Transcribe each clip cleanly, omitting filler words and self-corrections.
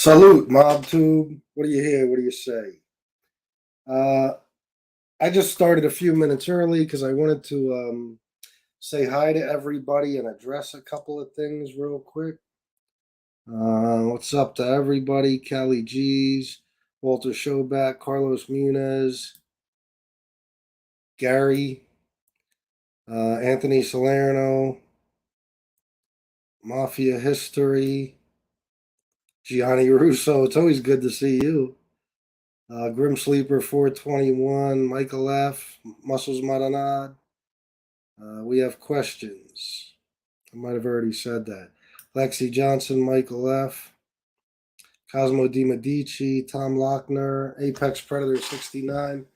Salute, MobTube. What do you hear? What do you say? Uh, I just started a few minutes early because I wanted to say hi to everybody and address a couple of things real quick. What's up to everybody? Callie G's, Walter Showback, Carlos Muniz, Gary, Anthony Salerno, Mafia History, Gianni Russo. It's always good to see you. Grim Sleeper 421, Michael F., Muscles Maranad. We have questions. I might have already said that. Lexi Johnson, Michael F., Cosmo Di Medici, Tom Lochner, Apex Predator 69.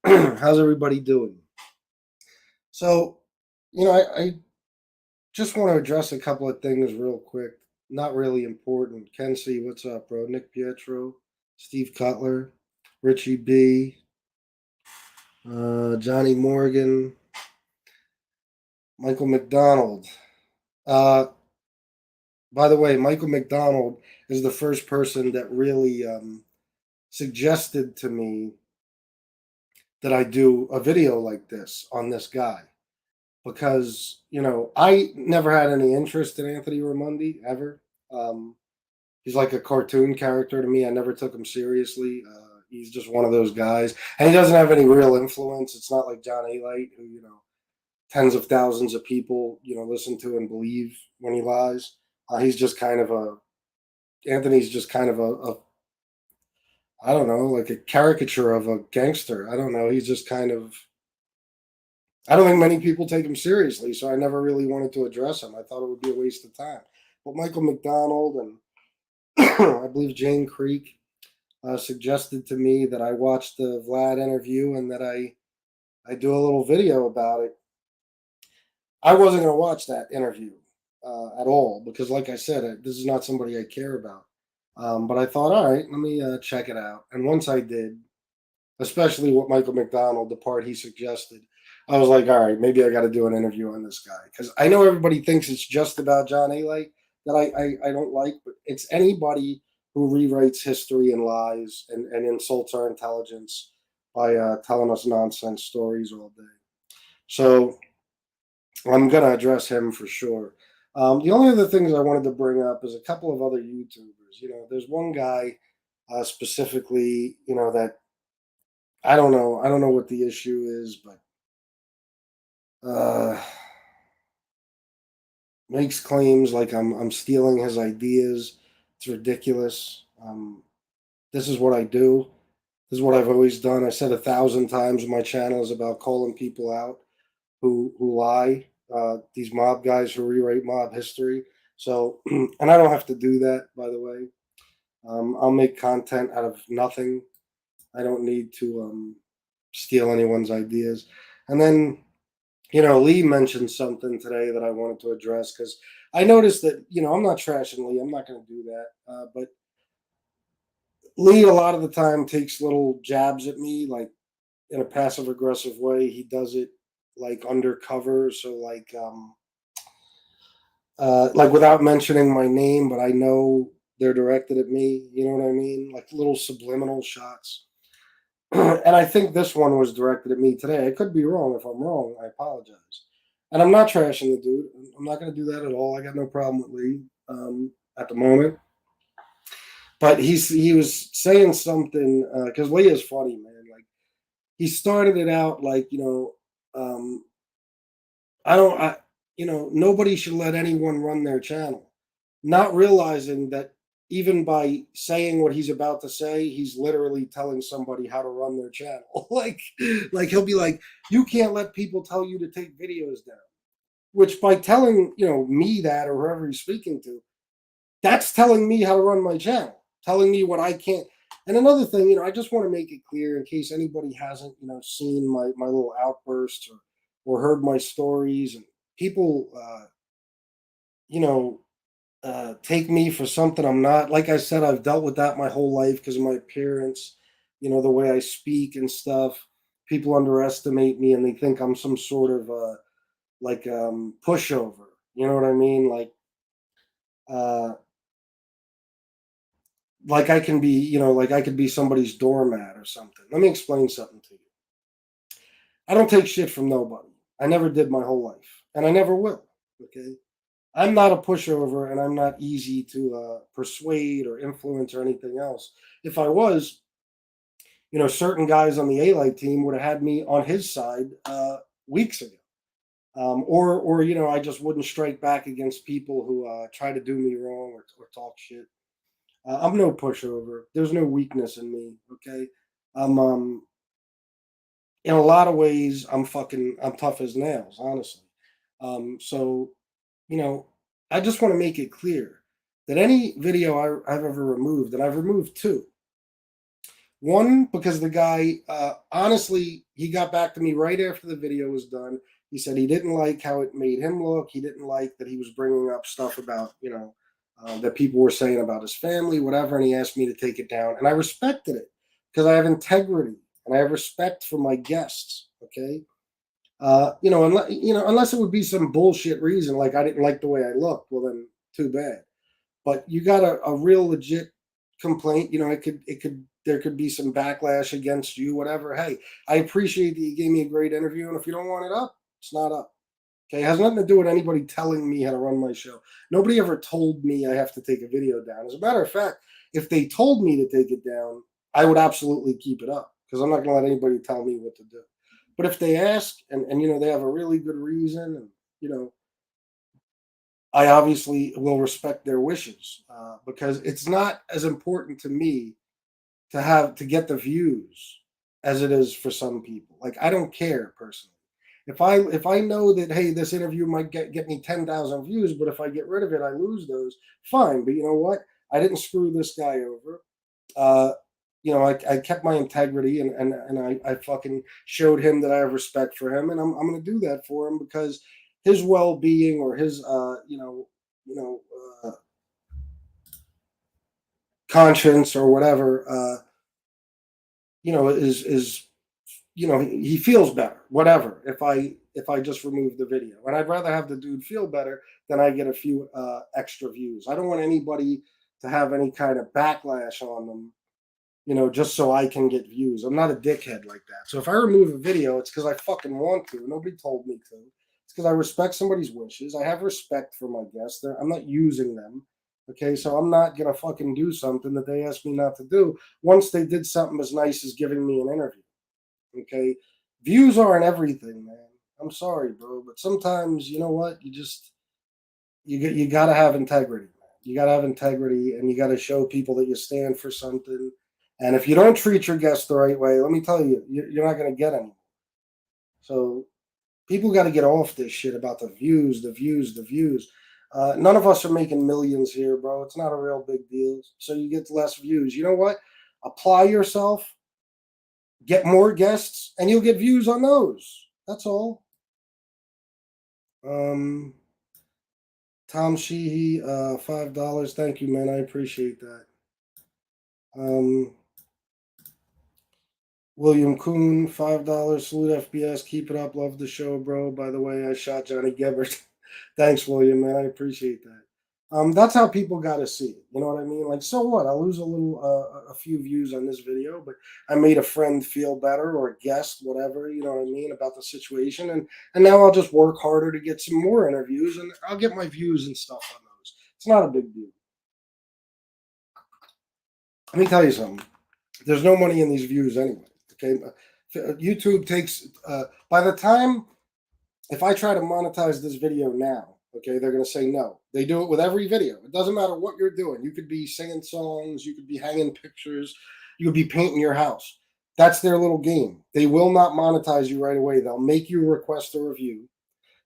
How's everybody doing? So, I just want to address a couple of things real quick. Not really important. Ken C., what's up, bro? Nick Pietro, Steve Cutler, Richie B., Johnny Morgan, Michael McDonald. Uh, by the way, Michael McDonald is the first person that really suggested to me that I do a video like this on this guy because I never had any interest in Anthony Raimondi ever. He's like a cartoon character to me. I never took him seriously. He's just one of those guys, and he doesn't have any real influence. It's not like John A. Light, who tens of thousands of people listen to and believe when he lies. He's just kind of a Anthony's just kind of a I don't know, like a caricature of a gangster. I don't know. He's just kind of I don't think many people take him seriously, so I never really wanted to address him. I thought it would be a waste of time. But Michael McDonald and I believe Jane Creek suggested to me that I watch the Vlad interview and that I do a little video about it. I wasn't going to watch that interview at all because, like I said, this is not somebody I care about. But I thought, all right, let me check it out. And once I did, especially with Michael McDonald, the part he suggested, I was like, all right, maybe I got to do an interview on this guy because I know everybody thinks it's just about John A. Light that I don't like, but it's anybody who rewrites history and lies and insults our intelligence by telling us nonsense stories all day. So I'm going to address him for sure. The only other things I wanted to bring up is a couple of other YouTubers. There's one guy specifically, that I don't know. I don't know what the issue is, but uh, makes claims like I'm stealing his ideas. It's ridiculous. This is what I do. This is what I've always done. I said 1,000 times my channel is about calling people out who lie. These mob guys who rewrite mob history. So, and I don't have to do that, by the way. I'll make content out of nothing. I don't need to steal anyone's ideas. And then, Lee mentioned something today that I wanted to address because I noticed that, I'm not trashing Lee. I'm not going to do that. But Lee, a lot of the time, takes little jabs at me, like in a passive aggressive way. He does it like undercover. So, like without mentioning my name, but I know they're directed at me. You know what I mean? Like little subliminal shots. And I think this one was directed at me today. I could be wrong. If I'm wrong, I apologize. And I'm not trashing the dude. I'm not going to do that at all. I got no problem with Lee at the moment. But he was saying something because Lee is funny, man. Like he started it out like um, I don't I nobody should let anyone run their channel, not realizing that even by saying what he's about to say, he's literally telling somebody how to run their channel. like he'll be like, you can't let people tell you to take videos down. Which by telling, me that or whoever he's speaking to, that's telling me how to run my channel, telling me what I can't. And another thing, I just want to make it clear in case anybody hasn't, seen my little outbursts or heard my stories and people, you know, take me for something I'm not. Like I said, I've dealt with that my whole life because of my appearance, the way I speak and stuff. People underestimate me and they think I'm some sort of pushover. You know what I mean? Like uh, like I can be, like I could be somebody's doormat or something. Let me explain something to you. I don't take shit from nobody. I never did my whole life, and I never will. Okay, I'm not a pushover, and I'm not easy to persuade or influence or anything else. If I was, certain guys on the A-Light team would have had me on his side weeks ago. Or I just wouldn't strike back against people who try to do me wrong or talk shit. I'm no pushover. There's no weakness in me. Okay, I'm in a lot of ways I'm tough as nails, honestly. So you know, I just want to make it clear that any video I've ever removed, and I've removed two. One, because the guy, honestly, he got back to me right after the video was done. He said he didn't like how it made him look. He didn't like that he was bringing up stuff about, that people were saying about his family, whatever. And he asked me to take it down. And I respected it because I have integrity and I have respect for my guests. Okay. Unless it would be some bullshit reason, like I didn't like the way I looked, well, then too bad. But you got a real legit complaint, there could be some backlash against you, whatever. Hey, I appreciate that you gave me a great interview, and if you don't want it up, it's not up. Okay, it has nothing to do with anybody telling me how to run my show. Nobody ever told me I have to take a video down. As a matter of fact, if they told me to take it down, I would absolutely keep it up because I'm not going to let anybody tell me what to do. But if they ask and they have a really good reason, and you know I obviously will respect their wishes because it's not as important to me to get the views as it is for some people. Like I don't care personally. If I know that hey, this interview might get me 10,000 views, but if I get rid of it, I lose those. Fine, but you know what? I didn't screw this guy over. Uh, I kept my integrity and I fucking showed him that I have respect for him, and I'm going to do that for him because his well being or his you know conscience or whatever is he feels better whatever if I just remove the video, and I'd rather have the dude feel better than I get a few extra views. I don't want anybody to have any kind of backlash on them, just so I can get views. I'm not a dickhead like that. So if I remove a video, it's because I fucking want to. Nobody told me to. It's because I respect somebody's wishes. I have respect for my guests. I'm not using them. Okay, so I'm not gonna fucking do something that they asked me not to do once they did something as nice as giving me an interview. Okay, views aren't everything, man. I'm sorry, bro, but sometimes you know what? You got to have integrity. Man. You got to have integrity, and you got to show people that you stand for something. And if you don't treat your guests the right way, let me tell you, you're not going to get any. So people got to get off this shit about the views, the views, the views. None of us are making millions here, bro. It's not a real big deal. So you get less views. You know what? Apply yourself, get more guests, and you'll get views on those. That's all. Um, Tom Sheehy, $5. Thank you, man. I appreciate that. Um, William Kuhn, $5. Salute FBS. Keep it up. Love the show, bro. By the way, I shot Johnny Gebert. Thanks, William, man. I appreciate that. That's how people got to see it. You know what I mean? Like, so what? I'll lose a few views on this video, but I made a friend feel better or a guest, whatever. You know what I mean about the situation, and now I'll just work harder to get some more interviews, and I'll get my views and stuff on those. It's not a big deal. Let me tell you something. There's no money in these views anyway. Okay, YouTube takes by the time if I try to monetize this video now, okay, they're gonna say no. They do it with every video. It doesn't matter what you're doing. You could be singing songs, you could be hanging pictures, you could be painting your house. That's their little game. They will not monetize you right away. They'll make you request a review.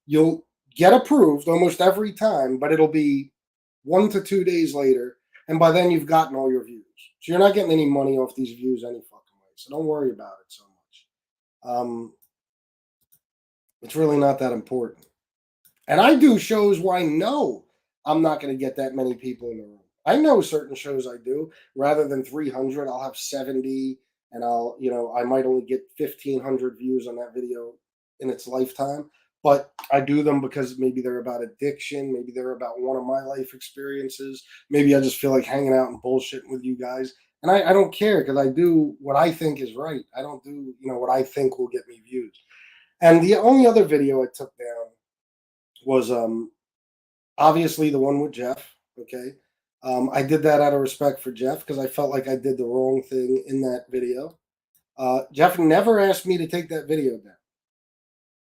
You'll get approved almost every time, but it'll be 1 to 2 days later, and by then you've gotten all your views. So you're not getting any money off these views any fucking way. So don't worry about it so much. It's really not that important. And I do shows where I know I'm not going to get that many people in the room. I know certain shows I do. Rather than 300, I'll have 70, and I might only get 1,500 views on that video in its lifetime. but I do them because maybe they're about addiction, maybe they're about one of my life experiences, maybe I just feel like hanging out and bullshitting with you guys. And I don't care because I do what I think is right. I don't do, what I think will get me views. And the only other video I took down was obviously the one with Jeff. Okay. I did that out of respect for Jeff because I felt like I did the wrong thing in that video. Jeff never asked me to take that video down.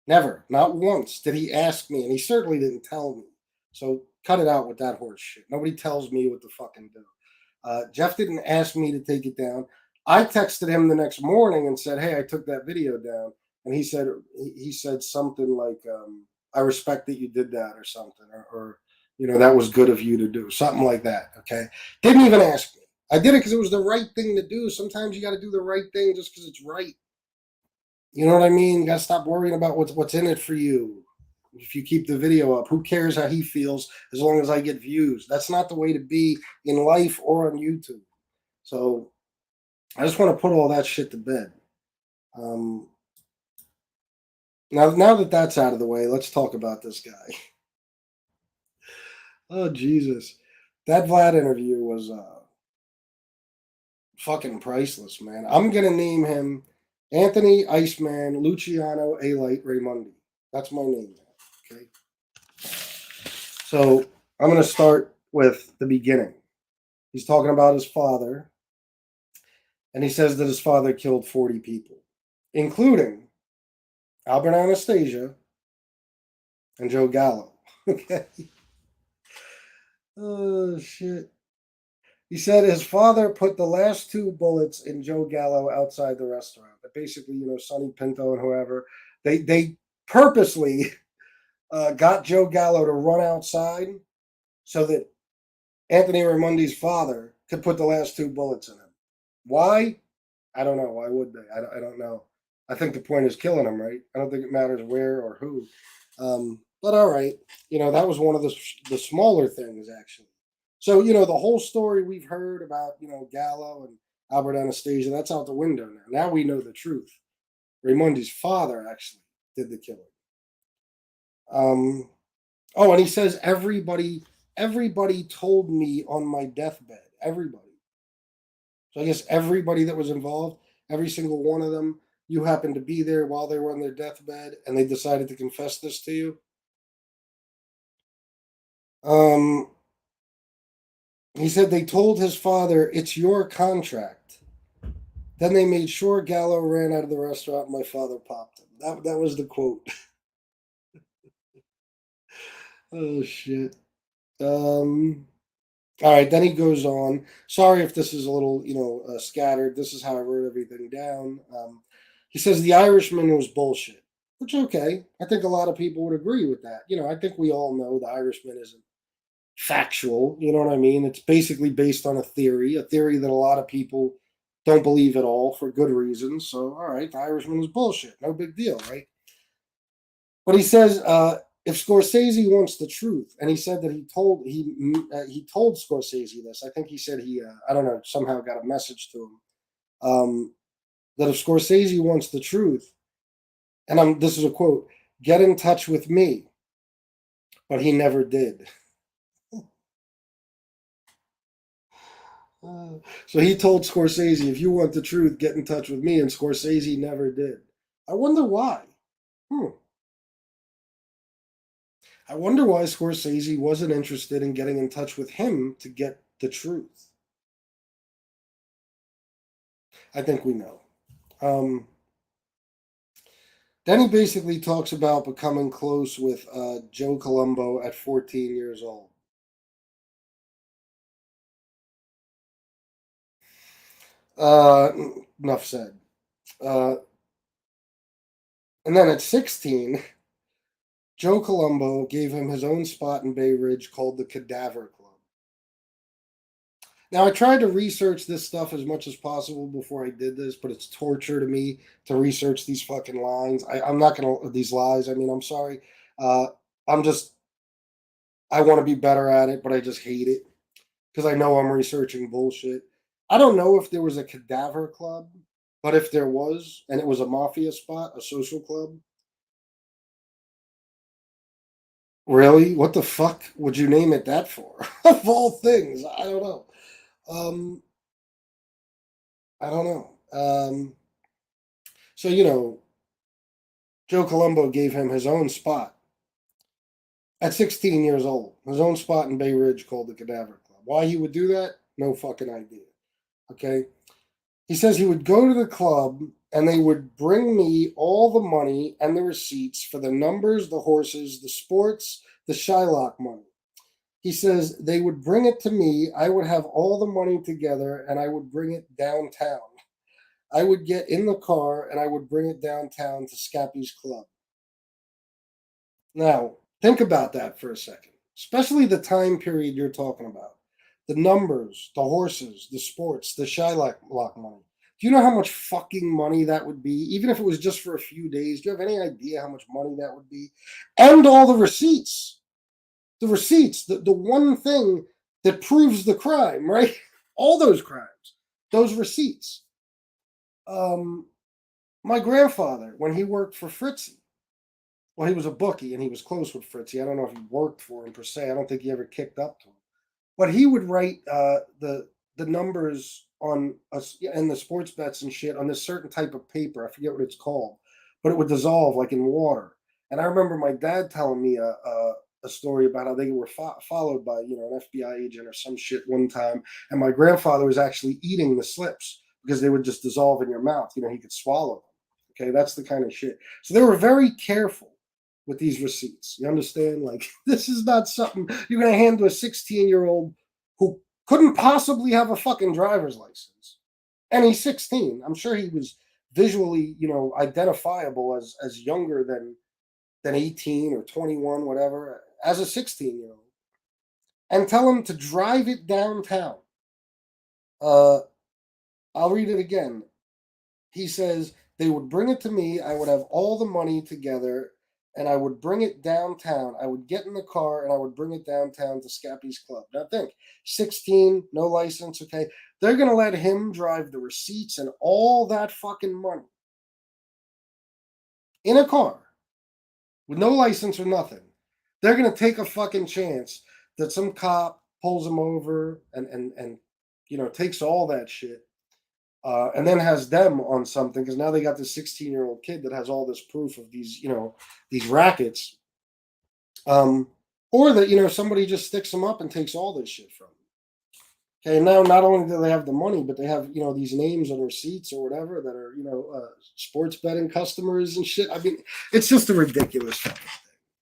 Never, not once did he ask me, and he certainly didn't tell me. So cut it out with that horse shit. Nobody tells me what to fucking do. Jeff didn't ask me to take it down. I texted him the next morning and said, "Hey, I took that video down," and he said something like, "I respect that you did that," or something, or that was good of you to do, something like that. Okay, didn't even ask me. I did it because it was the right thing to do. Sometimes you got to do the right thing just because it's right. You know what I mean? You got to stop worrying about what's in it for you. If you keep the video up, who cares how he feels as long as I get views? That's not the way to be in life or on YouTube. So I just want to put all that shit to bed. Um, now that that's out of the way, let's talk about this guy. Oh Jesus, that Vlad interview was fucking priceless, man. I'm gonna name him Anthony Iceman Luciano A Light Raimondi. That's my name now. Okay. So I'm going to start with the beginning. He's talking about his father, and he says that his father killed 40 people, including Albert Anastasia and Joe Gallo. Okay. Oh, shit. He said his father put the last two bullets in Joe Gallo outside the restaurant. That basically, Sonny Pinto and whoever, they purposely got Joe Gallo to run outside so that Anthony Raimondi's father could put the last two bullets in him. Why? I don't know. Why would they? I don't know. I think the point is killing him, right? I don't think it matters where or who. But all right, that was one of the smaller things actually. So the whole story we've heard about Gallo and Albert Anastasia, that's out the window now. Now we know the truth. Raimondi's father actually did the killing. Oh, and he says everybody told me on my deathbed. Everybody. So I guess everybody that was involved, every single one of them, you happened to be there while they were on their deathbed, and they decided to confess this to you. Um, he said they told his father, "It's your contract." Then they made sure Gallo ran out of the restaurant. And my father popped him. That was the quote. Oh shit. Um, All right, then he goes on. Sorry if this is a little, scattered. This is how I wrote everything down. He says the Irishman was bullshit, which okay. I think a lot of people would agree with that. I think we all know the Irishman isn't factual. You know what I mean? It's basically based on a theory that a lot of people don't believe at all for good reasons. So, all right, the Irishman is bullshit. No big deal, right? But he says if Scorsese wants the truth, and he said that he told Scorsese this. I think he said he I don't know, somehow got a message to him that if Scorsese wants the truth, and this is a quote, get in touch with me, but he never did. So he told Scorsese, if you want the truth, get in touch with me, and Scorsese never did. I wonder why. Hmm. I wonder why Scorsese wasn't interested in getting in touch with him to get the truth. I think we know. Um, then he basically talks about becoming close with Joe Colombo at 14 years old. Uh, Enough said. Uh, and then at 16, Joe Colombo gave him his own spot in Bay Ridge called the Cadaver Club. Now, I tried to research this stuff as much as possible before I did this, but it's torture to me to research these fucking lines. I'm not going to, these lies. I mean, I'm sorry. Uh, I'm just, I want to be better at it, but I just hate it because I know I'm researching bullshit. I don't know if there was a cadaver club, but if there was, and it was a mafia spot, a social club, Really? What the fuck would you name it that for? Of all things, I don't know. Um, I don't know. So Joe Colombo gave him his own spot at 16 years old, his own spot in Bay Ridge called the Cadaver Club. Why he would do that? No fucking idea. Okay. He says he would go to the club and they would bring me all the money and the receipts for the numbers, the horses, the sports, the Shylock money. He says they would bring it to me. I would have all the money together and I would bring it downtown. I would get in the car and I would bring it downtown to Scappy's Club. Now, think about that for a second, especially the time period you're talking about. The numbers, the horses, the sports, the Shylock money. Do you know how much fucking money that would be? Even if it was just for a few days, do you have any idea how much money that would be? And all the receipts. The receipts, the one thing that proves the crime, right? All those crimes, those receipts. Um, my grandfather, when he worked for Fritzy, well, he was a bookie and he was close with Fritzy. I don't know if he worked for him per se. I don't think he ever kicked up to him. But he would write the numbers on us and the sports bets and shit on this certain type of paper. I forget what it's called, but it would dissolve like in water. And I remember my dad telling me a story about how they were followed by an FBI agent or some shit one time, and my grandfather was actually eating the slips because they would just dissolve in your mouth. He could swallow them. Okay, that's the kind of shit. So they were very careful with these receipts. You understand? Like, this is not something you're going to hand to a 16-year-old who couldn't possibly have a fucking driver's license. And he's 16. I'm sure he was visually, identifiable as younger than 18 or 21, whatever, as a 16-year-old. And tell him to drive it downtown. Uh, I'll read it again. He says they would bring it to me. I would have all the money together and I would bring it downtown. I would get in the car and I would bring it downtown to Scappy's Club. Now think, 16, no license, okay? They're going to let him drive the receipts and all that fucking money in a car with no license or nothing. They're going to take a fucking chance that some cop pulls him over and takes all that shit. And then has them on something because now they got this 16-year-old kid that has all this proof of these rackets, or that somebody just sticks them up and takes all this shit from them. Okay, now not only do they have the money, but they have these names on receipts or whatever that are sports betting customers and shit. I mean, it's just a ridiculous fucking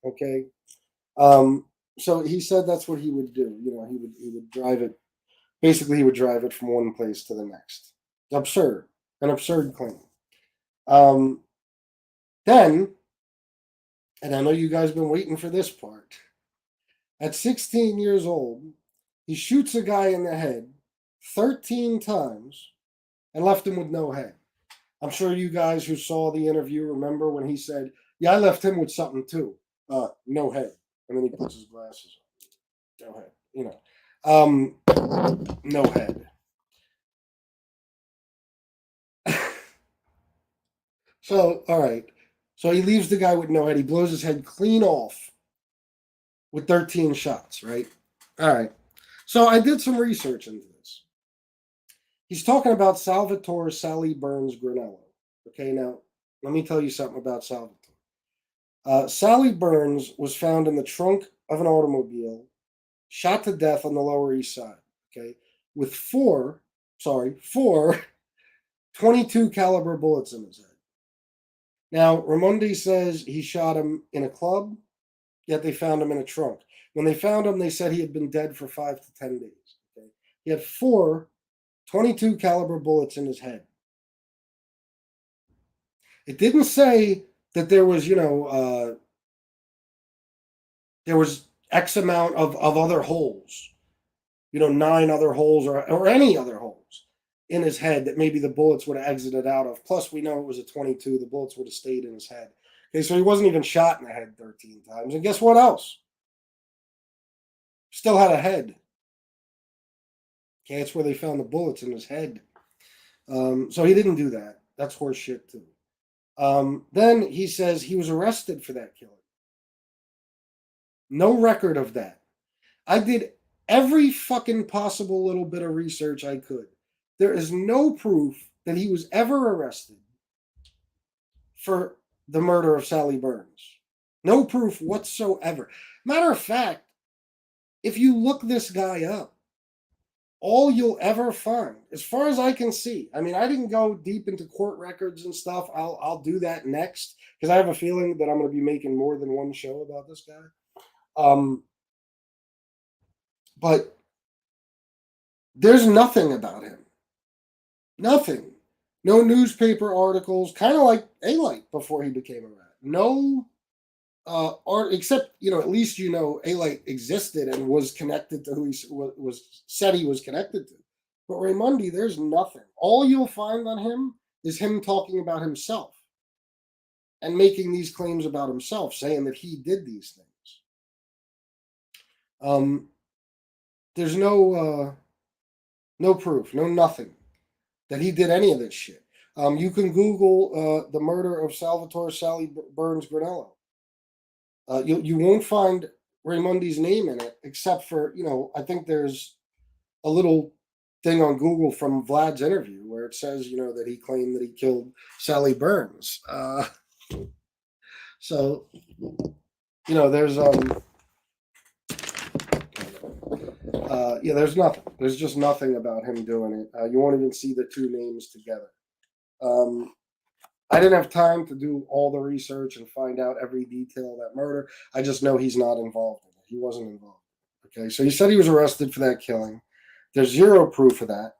thing. Okay, so he said that's what he would do. He would drive it. Basically, he would drive it from one place to the next. Absurd, an absurd claim. Um, then, and I know you guys been waiting for this part. At 16 years old, he shoots a guy in the head 13 times and left him with no head. I'm sure you guys who saw the interview remember when he said, "Yeah, I left him with something too. No head." And then he puts his glasses on. No head. No head. So, all right. So he leaves the guy with no head. He blows his head clean off with 13 shots, right? All right. So I did some research into this. He's talking about Salvatore Sally Burns Granello. Okay, now let me tell you something about Salvatore. Sally Burns was found in the trunk of an automobile, shot to death on the Lower East Side. Okay, with four 22 caliber bullets in his head. Now, Raimondi says he shot him in a club, yet they found him in a trunk. When they found him, they said he had been dead for 5 to 10 days. Okay? He had four 22 caliber bullets in his head. It didn't say that there was, there was X amount of other holes, 9 other holes or any other holes in his head that maybe the bullets would have exited out of. Plus, we know it was a 22. The bullets would have stayed in his head. Okay, so he wasn't even shot in the head 13 times. And guess what else? Still had a head. Okay, that's where they found the bullets in his head. So he didn't do that. That's horse shit too. Then he says he was arrested for that killing. No record of that. I did every fucking possible little bit of research I could. There is no proof that he was ever arrested for the murder of Sally Burns. No proof whatsoever. Matter of fact, if you look this guy up, all you'll ever find, as far as I can see, I mean, I didn't go deep into court records and stuff. I'll do that next because I have a feeling that I'm going to be making more than one show about this guy. But there's nothing about him. Nothing. No newspaper articles, kind of like A-Light before he became a rat. No art, except, at least A-Light existed and was connected to who he was said he was connected to. But Raimondi, there's nothing. All you'll find on him is him talking about himself and making these claims about himself, saying that he did these things. There's no proof, no nothing that he did any of this shit. You can Google the murder of Salvatore Sally Burns Granello. You won't find Raimondi's name in it, except for, I think there's a little thing on Google from Vlad's interview where it says, that he claimed that he killed Sally Burns. So, there's there's nothing. There's just nothing about him doing it. You won't even see the two names together. I didn't have time to do all the research and find out every detail of that murder. I just know he's not involved in it. He wasn't involved. Okay, so he said he was arrested for that killing. There's zero proof of that.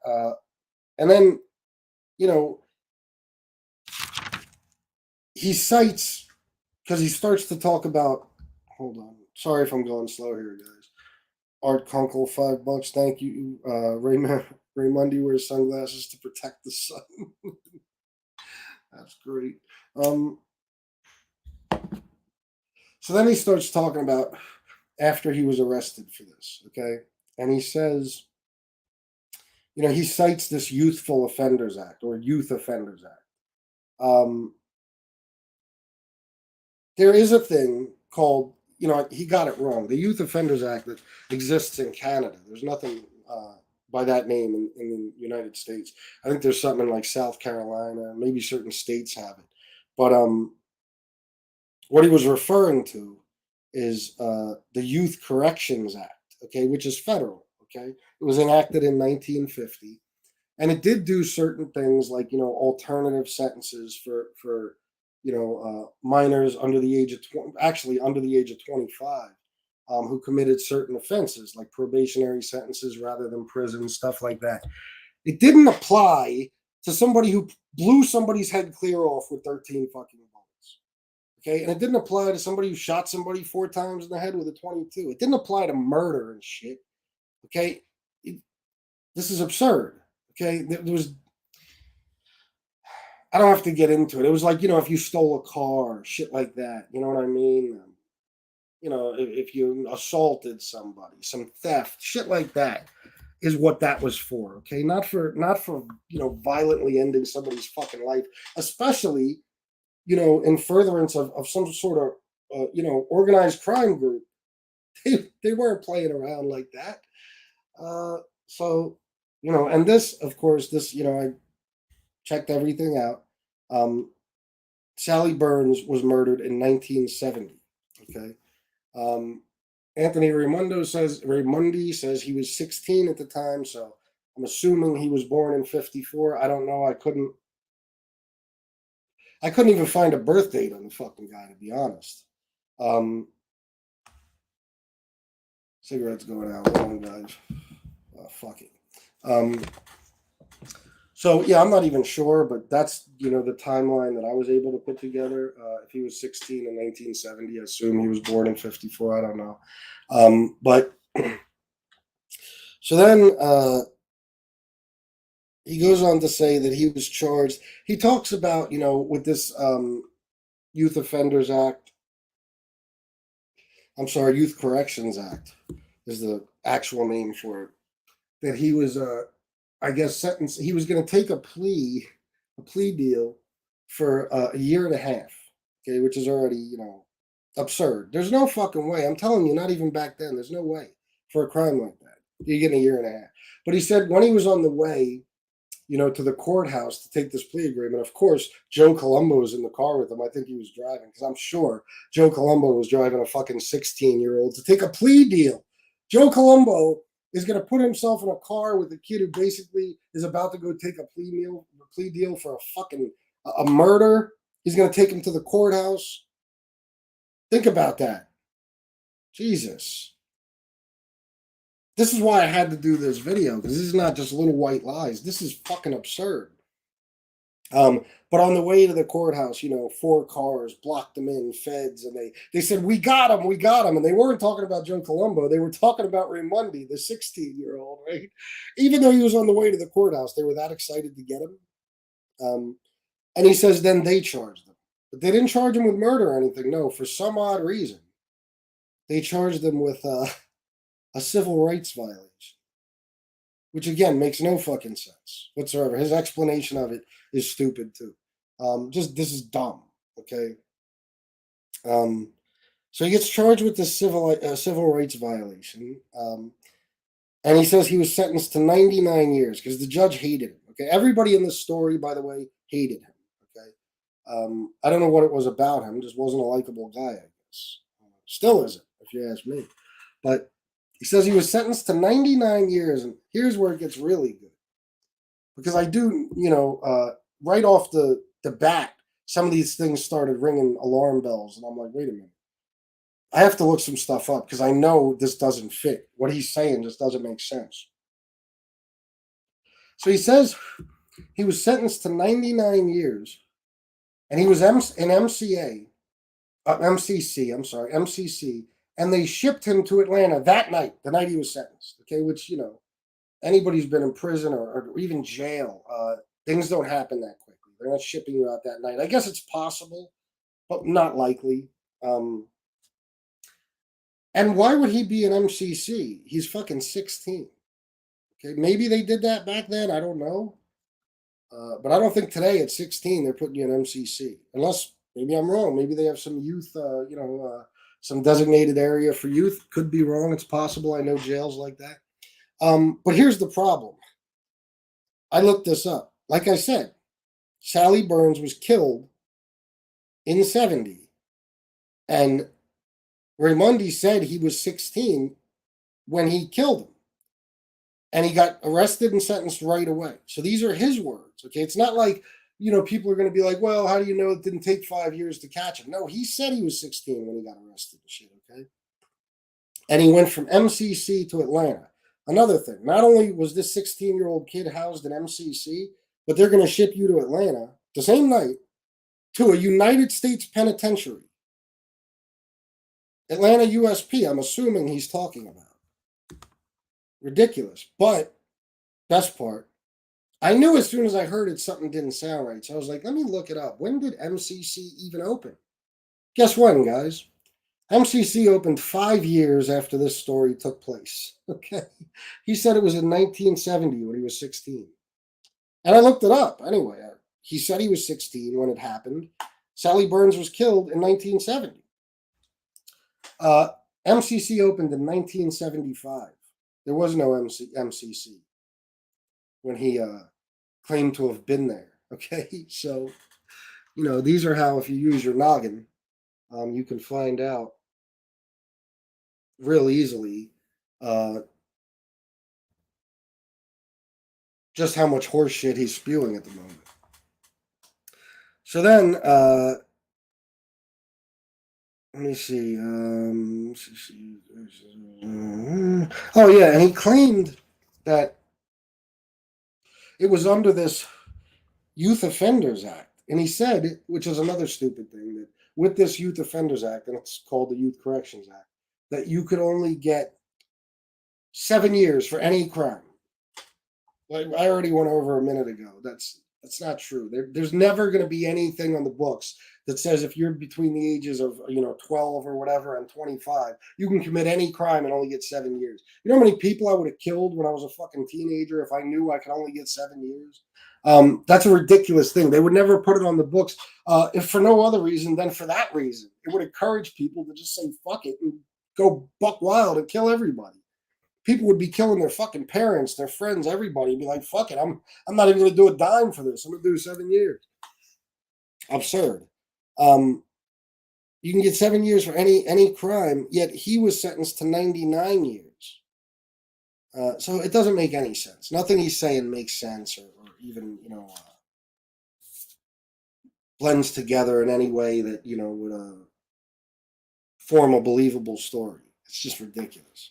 And then, he cites, because he starts to talk about, hold on. Sorry if I'm going slow here, guys. Art Kunkel, $5. Thank you. Raimondi wears sunglasses to protect the sun. That's great. So then he starts talking about after he was arrested for this, okay? And he says, he cites this Youthful Offenders Act or Youth Offenders Act. There is a thing called, he got it wrong. The Youth Offenders Act that exists in Canada. There's nothing by that name in the United States. I think there's something in like South Carolina, maybe certain states have it. But what he was referring to is the Youth Corrections Act, okay, which is federal, okay? It was enacted in 1950, and it did do certain things like, alternative sentences for minors under the age of under the age of 25, who committed certain offenses like probationary sentences rather than prison, stuff like that. It didn't apply to somebody who blew somebody's head clear off with 13 fucking bullets. Okay, and it didn't apply to somebody who shot somebody 4 times in the head with a 22. It didn't apply to murder and shit. Okay, this is absurd. Okay, there was, I don't have to get into it. It was like, if you stole a car, shit like that. You know what I mean? If you assaulted somebody, some theft, shit like that is what that was for. Okay, not for violently ending somebody's fucking life, especially in furtherance of some sort of organized crime group. They weren't playing around like that. So and this, of course, I checked everything out. Sally Burns was murdered in 1970. Okay. Anthony Raimondi says he was 16 at the time, so I'm assuming he was born in 54. I don't know. I couldn't even find a birth date on the fucking guy, to be honest. Cigarettes going out long, guys. Fuck it. So yeah, I'm not even sure, but that's the timeline that I was able to put together. If he was 16 in 1970, I assume he was born in 54. I don't know, but so then he goes on to say that he was charged. He talks about with this Youth Offenders Act. I'm sorry, Youth Corrections Act is the actual name for it. That he was I guess sentenced. He was going to take a plea deal for a year and a half. Okay, which is already Absurd. There's no fucking way. I'm telling you, not even back then. There's no way for a crime like that. You get a year and a half. But he said when he was on the way, to the courthouse to take this plea agreement. Of course, Joe Colombo was in the car with him. I think he was driving because I'm sure Joe Colombo was driving a fucking 16-year-old to take a plea deal. Joe Colombo is going to put himself in a car with a kid who basically is about to go take a plea deal for a fucking a murder. He's going to take him to the courthouse. Think about that. Jesus. This is why I had to do this video, because this is not just little white lies. This is fucking absurd. But on the way to the courthouse, 4 cars blocked them in, feds, and they said, we got him. And they weren't talking about Joe Colombo. They were talking about Raimondi, the 16-year-old, right? Even though he was on the way to the courthouse, they were that excited to get him. And he says then they charged him. But they didn't charge him with murder or anything. No, for some odd reason. They charged him with a civil rights violation, which again makes no fucking sense whatsoever. His explanation of it is stupid too. This is dumb. Okay. So he gets charged with this civil rights violation, and he says he was sentenced to 99 years because the judge hated him. Okay, everybody in this story, by the way, hated him. Okay, I don't know what it was about him. Just wasn't a likable guy, I guess. Still isn't, if you ask me. But he says he was sentenced to 99 years, and here's where it gets really good. Because I do, right off the bat, some of these things started ringing alarm bells, and I'm like, wait a minute. I have to look some stuff up because I know this doesn't fit. What he's saying just doesn't make sense. So he says he was sentenced to 99 years, and he was in MCC, and they shipped him to Atlanta that night, the night he was sentenced. Okay, which anybody who's been in prison or even jail, things don't happen that quickly. They're not shipping you out that night. I guess it's possible, but not likely. And why would he be in MCC? He's fucking 16. Okay, maybe they did that back then. I don't know. But I don't think today at 16 they're putting you in MCC. Unless maybe I'm wrong. Maybe they have some youth, some designated area for youth. Could be wrong. It's possible. I know jails like that. But here's the problem. I looked this up. Like I said, Sally Burns was killed in 70. And Raimondi said he was 16 when he killed him. And he got arrested and sentenced right away. So these are his words. Okay. It's not like, people are going to be like, well, how do you know it didn't take 5 years to catch him? No, he said he was 16 when he got arrested and shit. Okay. And he went from MCC to Atlanta. Another thing, not only was this 16-year-old kid housed in MCC, but they're going to ship you to Atlanta the same night to a United States penitentiary. Atlanta USP, I'm assuming he's talking about. Ridiculous. But, best part, I knew as soon as I heard it, something didn't sound right. So I was like, let me look it up. When did MCC even open? Guess when, guys? MCC opened 5 years after this story took place. Okay. He said it was in 1970 when he was 16. And I looked it up. Anyway, he said he was 16 when it happened. Sally Burns was killed in 1970. MCC opened in 1975. There was no MCC when he claimed to have been there. Okay, so these are how, if you use your noggin, you can find out real easily just how much horse shit he's spewing at the moment. So then, let me see. Oh yeah, and he claimed that it was under this Youth Offenders Act. And he said, which is another stupid thing, that with this Youth Offenders Act, and it's called the Youth Corrections Act, that you could only get 7 years for any crime. Like I already went over a minute ago. That's not true. There's never going to be anything on the books that says if you're between the ages of 12 or whatever and 25, you can commit any crime and only get 7 years. You know how many people I would have killed when I was a fucking teenager if I knew I could only get 7 years? That's a ridiculous thing. They would never put it on the books if for no other reason than for that reason. It would encourage people to just say fuck it and go buck wild and kill everybody. People would be killing their fucking parents, their friends, everybody. Be like, fuck it, I'm not even going to do a dime for this. I'm going to do 7 years. Absurd. Um, you can get 7 years for any crime, yet he was sentenced to 99 years. So it doesn't make any sense. Nothing he's saying makes sense, or even blends together in any way that would form a believable story. It's just ridiculous.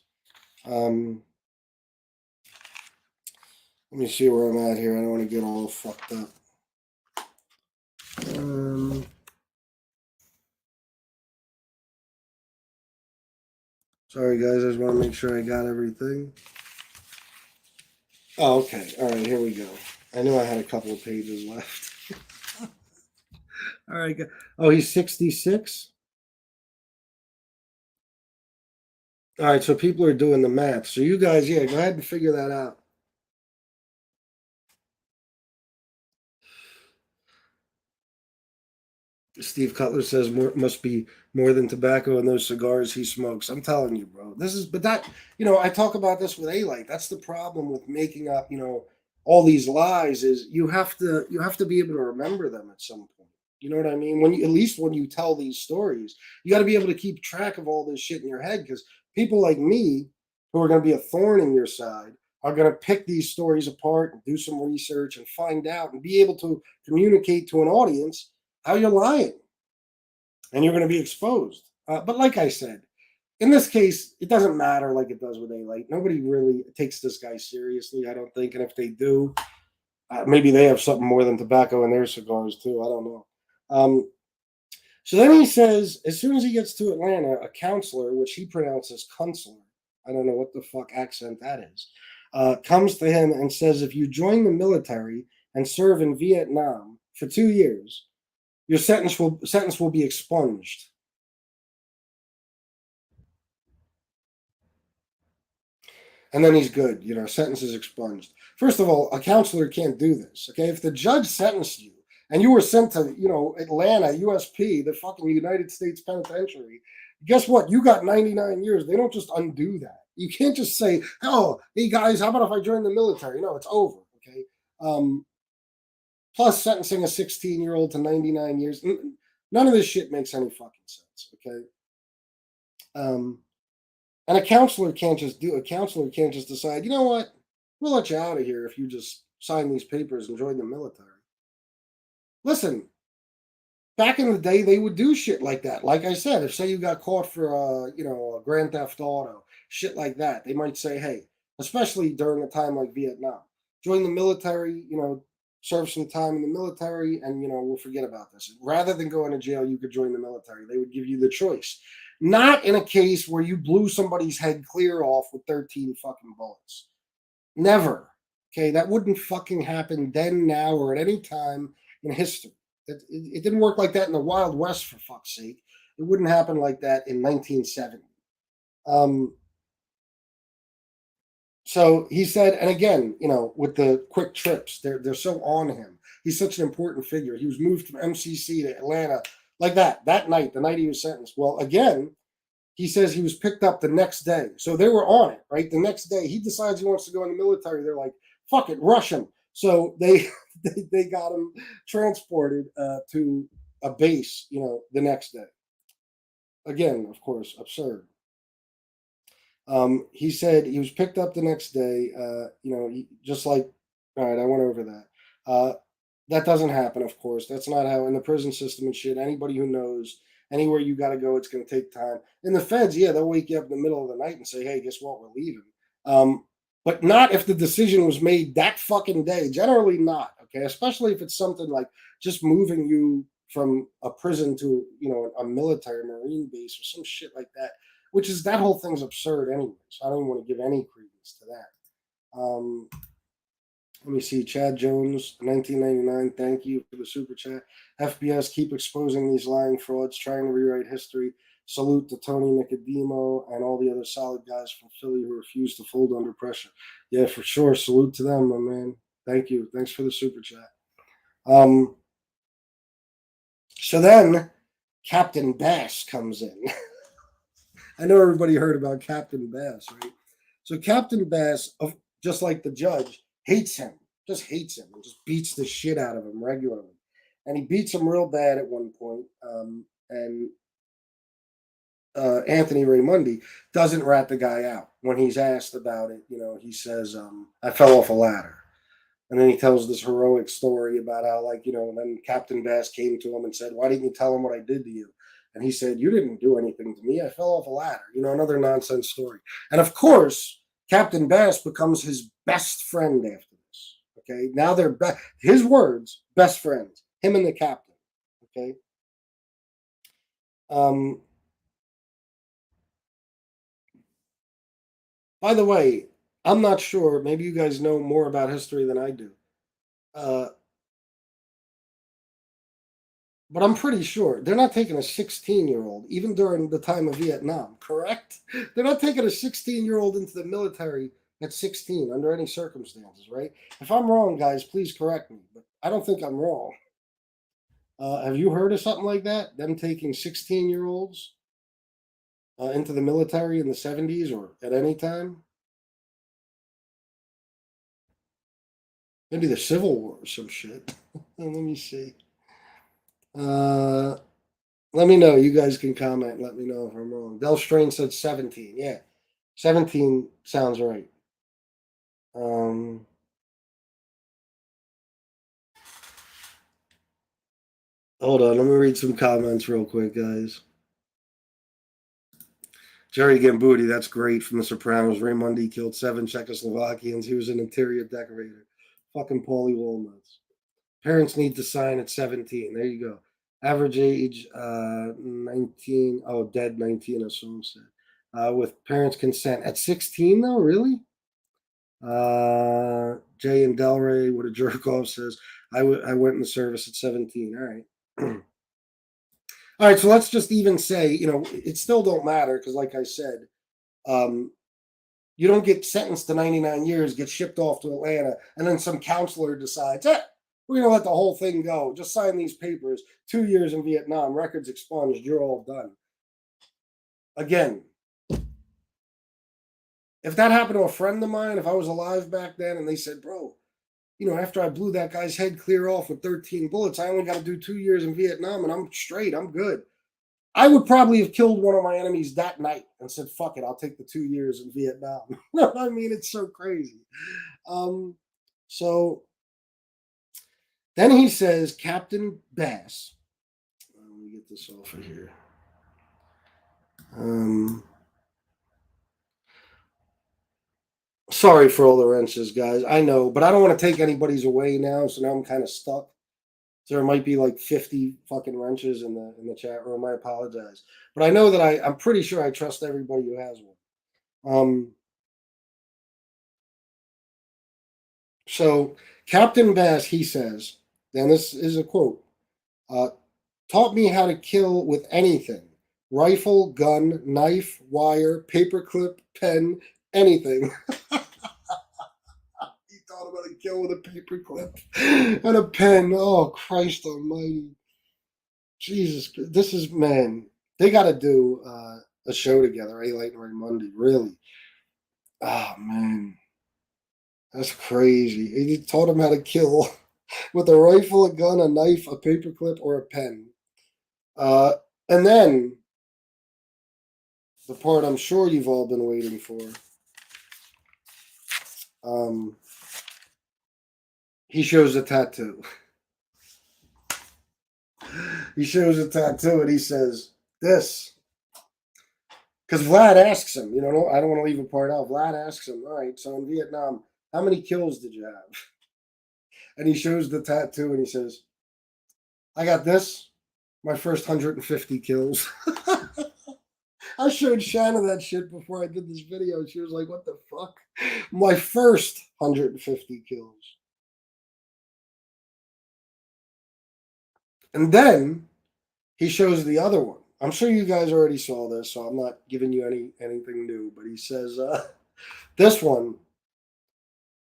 Let me see where I'm at here. I don't want to get all fucked up. Sorry, guys. I just want to make sure I got everything. Oh, okay. All right, here we go. I knew I had a couple of pages left. All right. Oh, he's 66? All right, so people are doing the math. So you guys, go ahead and figure that out. Steve Cutler says must be more than tobacco in those cigars he smokes. I'm telling you, bro. But that, I talk about this with A-Light. That's the problem with making up, all these lies is you have to be able to remember them at some point. You know what I mean? At least when you tell these stories, you got to be able to keep track of all this shit in your head because people like me who are going to be a thorn in your side are going to pick these stories apart and do some research and find out and be able to communicate to an audience how you're lying and you're going to be exposed. But like I said, in this case, it doesn't matter like it does with A-Light. Nobody really takes this guy seriously, I don't think. And if they do, maybe they have something more than tobacco in their cigars too. I don't know. So then he says, as soon as he gets to Atlanta, a counselor, which he pronounces counselor, I don't know what the fuck accent that is, comes to him and says, if you join the military and serve in Vietnam for 2 years, your sentence will be expunged. And then he's good. Sentence is expunged. First of all, a counselor can't do this. Okay, if the judge sentenced you and you were sent to Atlanta USP, the fucking United States Penitentiary, guess what? You got 99 years. They don't just undo that. You can't just say, "Oh, hey guys, how about if I join the military?" No, it's over. Okay. Plus, sentencing a 16-year-old to 99 years. None of this shit makes any fucking sense. Okay. And a counselor can't just decide, you know what, we'll let you out of here if you just sign these papers and join the military. Listen, back in the day, they would do shit like that. Like I said, if say you got caught for a Grand Theft Auto, shit like that, they might say, hey, especially during a time like Vietnam, join the military, serve some time in the military, and we'll forget about this. Rather than going to jail, you could join the military. They would give you the choice. Not in a case where you blew somebody's head clear off with 13 fucking bullets. Never. Okay, that wouldn't fucking happen then, now, or at any time in history. It didn't work like that in the Wild West, for fuck's sake. It wouldn't happen like that in 1970. So he said, and again, with the quick trips, they're so on him. He's such an important figure. He was moved from MCC to Atlanta like that night, the night he was sentenced. Well, again, he says he was picked up the next day. So they were on it, right? The next day, he decides he wants to go in the military. They're like, fuck it, rush him. So they they got him transported to a base, the next day. Again, of course, absurd. He said he was picked up the next day. Just like, all right, I went over that. That doesn't happen, of course. That's not how in the prison system and shit. Anybody who knows anywhere you got to go, it's going to take time. In the feds, they'll wake you up in the middle of the night and say, "Hey, guess what? We're leaving." But not if the decision was made that fucking day. Generally, not. Okay, especially if it's something like just moving you from a prison to a military marine base or some shit like that. Which is that whole thing's absurd anyway. So I don't even want to give any credence to that. Let me see. Chad Jones, 1999. Thank you for the super chat. FBS, keep exposing these lying frauds, trying to rewrite history. Salute to Tony Nicodemo and all the other solid guys from Philly who refuse to fold under pressure. Yeah, for sure. Salute to them, my man. Thank you. Thanks for the super chat. So then Captain Bass comes in. I know everybody heard about Captain Bass, right? So Captain Bass, just like the judge, hates him, just hates him, and just beats the shit out of him regularly. And he beats him real bad at one point. And Anthony Raimondi doesn't rat the guy out. When he's asked about it, he says, I fell off a ladder. And then he tells this heroic story about how, then Captain Bass came to him and said, why didn't you tell him what I did to you? And he said, you didn't do anything to me. I fell off a ladder. Another nonsense story. And of course, Captain Bass becomes his best friend after this. Okay. Now they're his words, best friends, him and the captain. Okay. By the way, I'm not sure. Maybe you guys know more about history than I do. But I'm pretty sure they're not taking a 16-year-old, even during the time of Vietnam, correct? They're not taking a 16-year-old into the military at 16 under any circumstances, right? If I'm wrong, guys, please correct me, but I don't think I'm wrong. Have you heard of something like that? Them taking 16-year-olds into the military in the 70s or at any time? Maybe the Civil War or some shit. Let me see. Let me know. You guys can comment. Let me know if I'm wrong. Del Strain said 17. Yeah, 17 sounds right. Um, Hold on. Let me read some comments real quick, guys. Jerry Gambuti, that's great from The Sopranos. Raimondi killed 7 Czechoslovakians. He was an interior decorator. Fucking Paulie Walnuts. Parents need to sign at 17. There you go. Average age 19. Oh, dead 19, as someone said. With parents' consent. At 16, though? Really? Jay and Delray, what a jerk off, says, I went in the service at 17. All right. All right, so let's just even say, it still don't matter because, like I said, um, you don't get sentenced to 99 years, get shipped off to Atlanta, and then some counselor decides, we're going to let the whole thing go. Just sign these papers. 2 years in Vietnam, records expunged, you're all done. Again, if that happened to a friend of mine, if I was alive back then and they said, bro, after I blew that guy's head clear off with 13 bullets, I only got to do 2 years in Vietnam and I'm straight, I'm good. I would probably have killed one of my enemies that night and said, fuck it, I'll take the 2 years in Vietnam. You know what I mean? It's so crazy. So then he says, Captain Bass. Let me get this off of here. Sorry for all the wrenches, guys. I know, but I don't want to take anybody's away now, so now I'm kind of stuck. So there might be like 50 fucking wrenches in the chat room. I apologize. But I know that I'm pretty sure I trust everybody who has one. So Captain Bass, he says, and this is a quote, taught me how to kill with anything. Rifle, gun, knife, wire, paperclip, pen, anything. He taught him how to kill with a paperclip and a pen. Oh, Christ almighty. Jesus, this is, man, they got to do a show together, A-Light and Raimondi, really. Oh, man. That's crazy. He taught him how to kill with a rifle, a gun, a knife, a paperclip, or a pen. And then the part I'm sure you've all been waiting for. He shows a tattoo. He shows a tattoo and he says, this. Because Vlad asks him, I don't want to leave a part out. Vlad asks him, all right, so in Vietnam, how many kills did you have? And he shows the tattoo and he says, I got this, my first 150 kills. I showed Shanna that shit before I did this video. She was like, what the fuck? My first 150 kills. And then he shows the other one. I'm sure you guys already saw this, so I'm not giving you anything new. But he says this one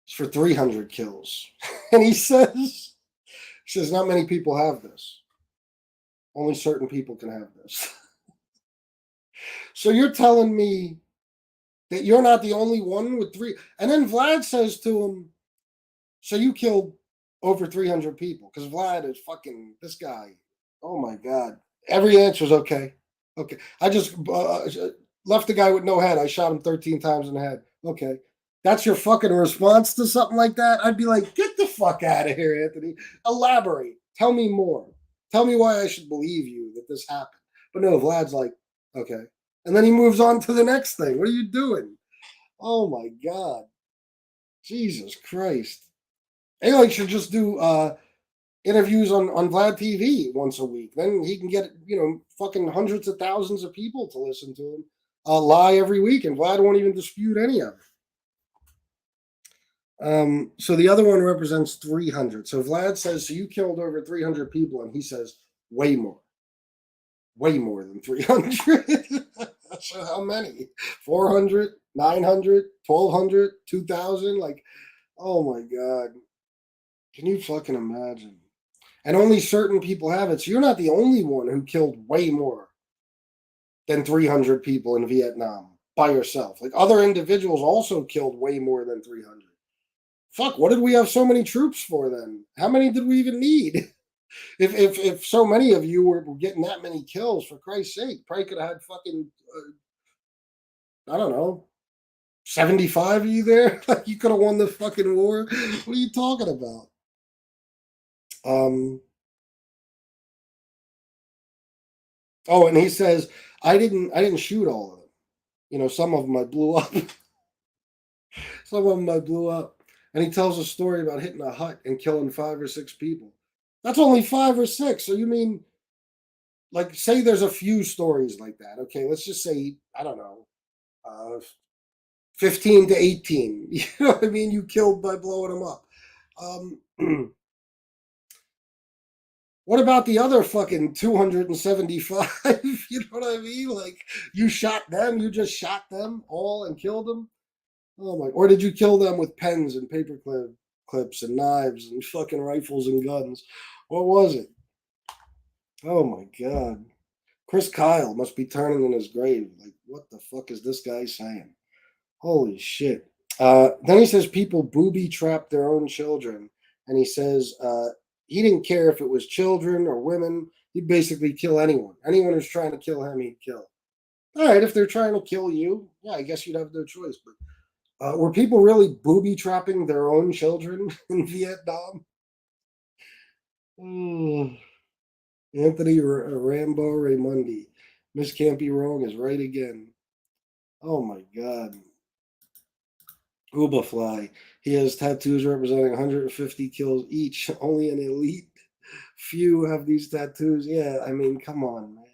is for 300 kills, and he says not many people have this. Only certain people can have this. So you're telling me that you're not the only one with three? And then Vlad says to him, "So you killed over 300 people?" Because Vlad is fucking this guy. Oh my god! Every answer is okay. Okay, I just left the guy with no head. I shot him 13 times in the head. Okay, that's your fucking response to something like that? I'd be like, get the fuck out of here, Anthony. Elaborate. Tell me more. Tell me why I should believe you that this happened. But no, Vlad's like, okay. And then he moves on to the next thing. What are you doing? Oh my God. Jesus Christ. Alien should just do interviews on Vlad TV once a week. Then he can get, fucking hundreds of thousands of people to listen to him lie every week, and Vlad won't even dispute any of it. So the other one represents 300. So Vlad says, so you killed over 300 people, and he says, way more than 300. So how many? 400, 900, 1200, 2000? Like, oh my God. Can you fucking imagine? And only certain people have it. So you're not the only one who killed way more than 300 people in Vietnam by yourself. Like other individuals also killed way more than 300. Fuck, what did we have so many troops for then? How many did we even need? If so many of you were getting that many kills, for Christ's sake, probably could have had fucking, I don't know, 75 of you there? Like you could have won the fucking war. What are you talking about? Um, oh, and he says, I didn't shoot all of them. Some of them I blew up. Some of them I blew up. And he tells a story about hitting a hut and killing 5 or 6 people. That's only 5 or 6. So you mean, like, say there's a few stories like that. Okay, let's just say, I don't know, 15 to 18. You know what I mean? You killed by blowing them up. What about the other fucking 275? You know what I mean? Like, you shot them, you just shot them all and killed them? Oh my! Or did you kill them with pens and paper clips and knives and fucking rifles and guns? What was it? Oh my God! Chris Kyle must be turning in his grave. Like, what the fuck is this guy saying? Holy shit! Then he says people booby trap their own children, and he says he didn't care if it was children or women. He'd basically kill anyone. Anyone who's trying to kill him, he'd kill. All right, if they're trying to kill you, yeah, I guess you'd have no choice. But were people really booby trapping their own children in Vietnam? Mm. Anthony Rambo Raimondi. Miss Can't Be Wrong is right again. Oh my God. Uba Fly. He has tattoos representing 150 kills each. Only an elite few have these tattoos. Yeah, I mean, come on, man.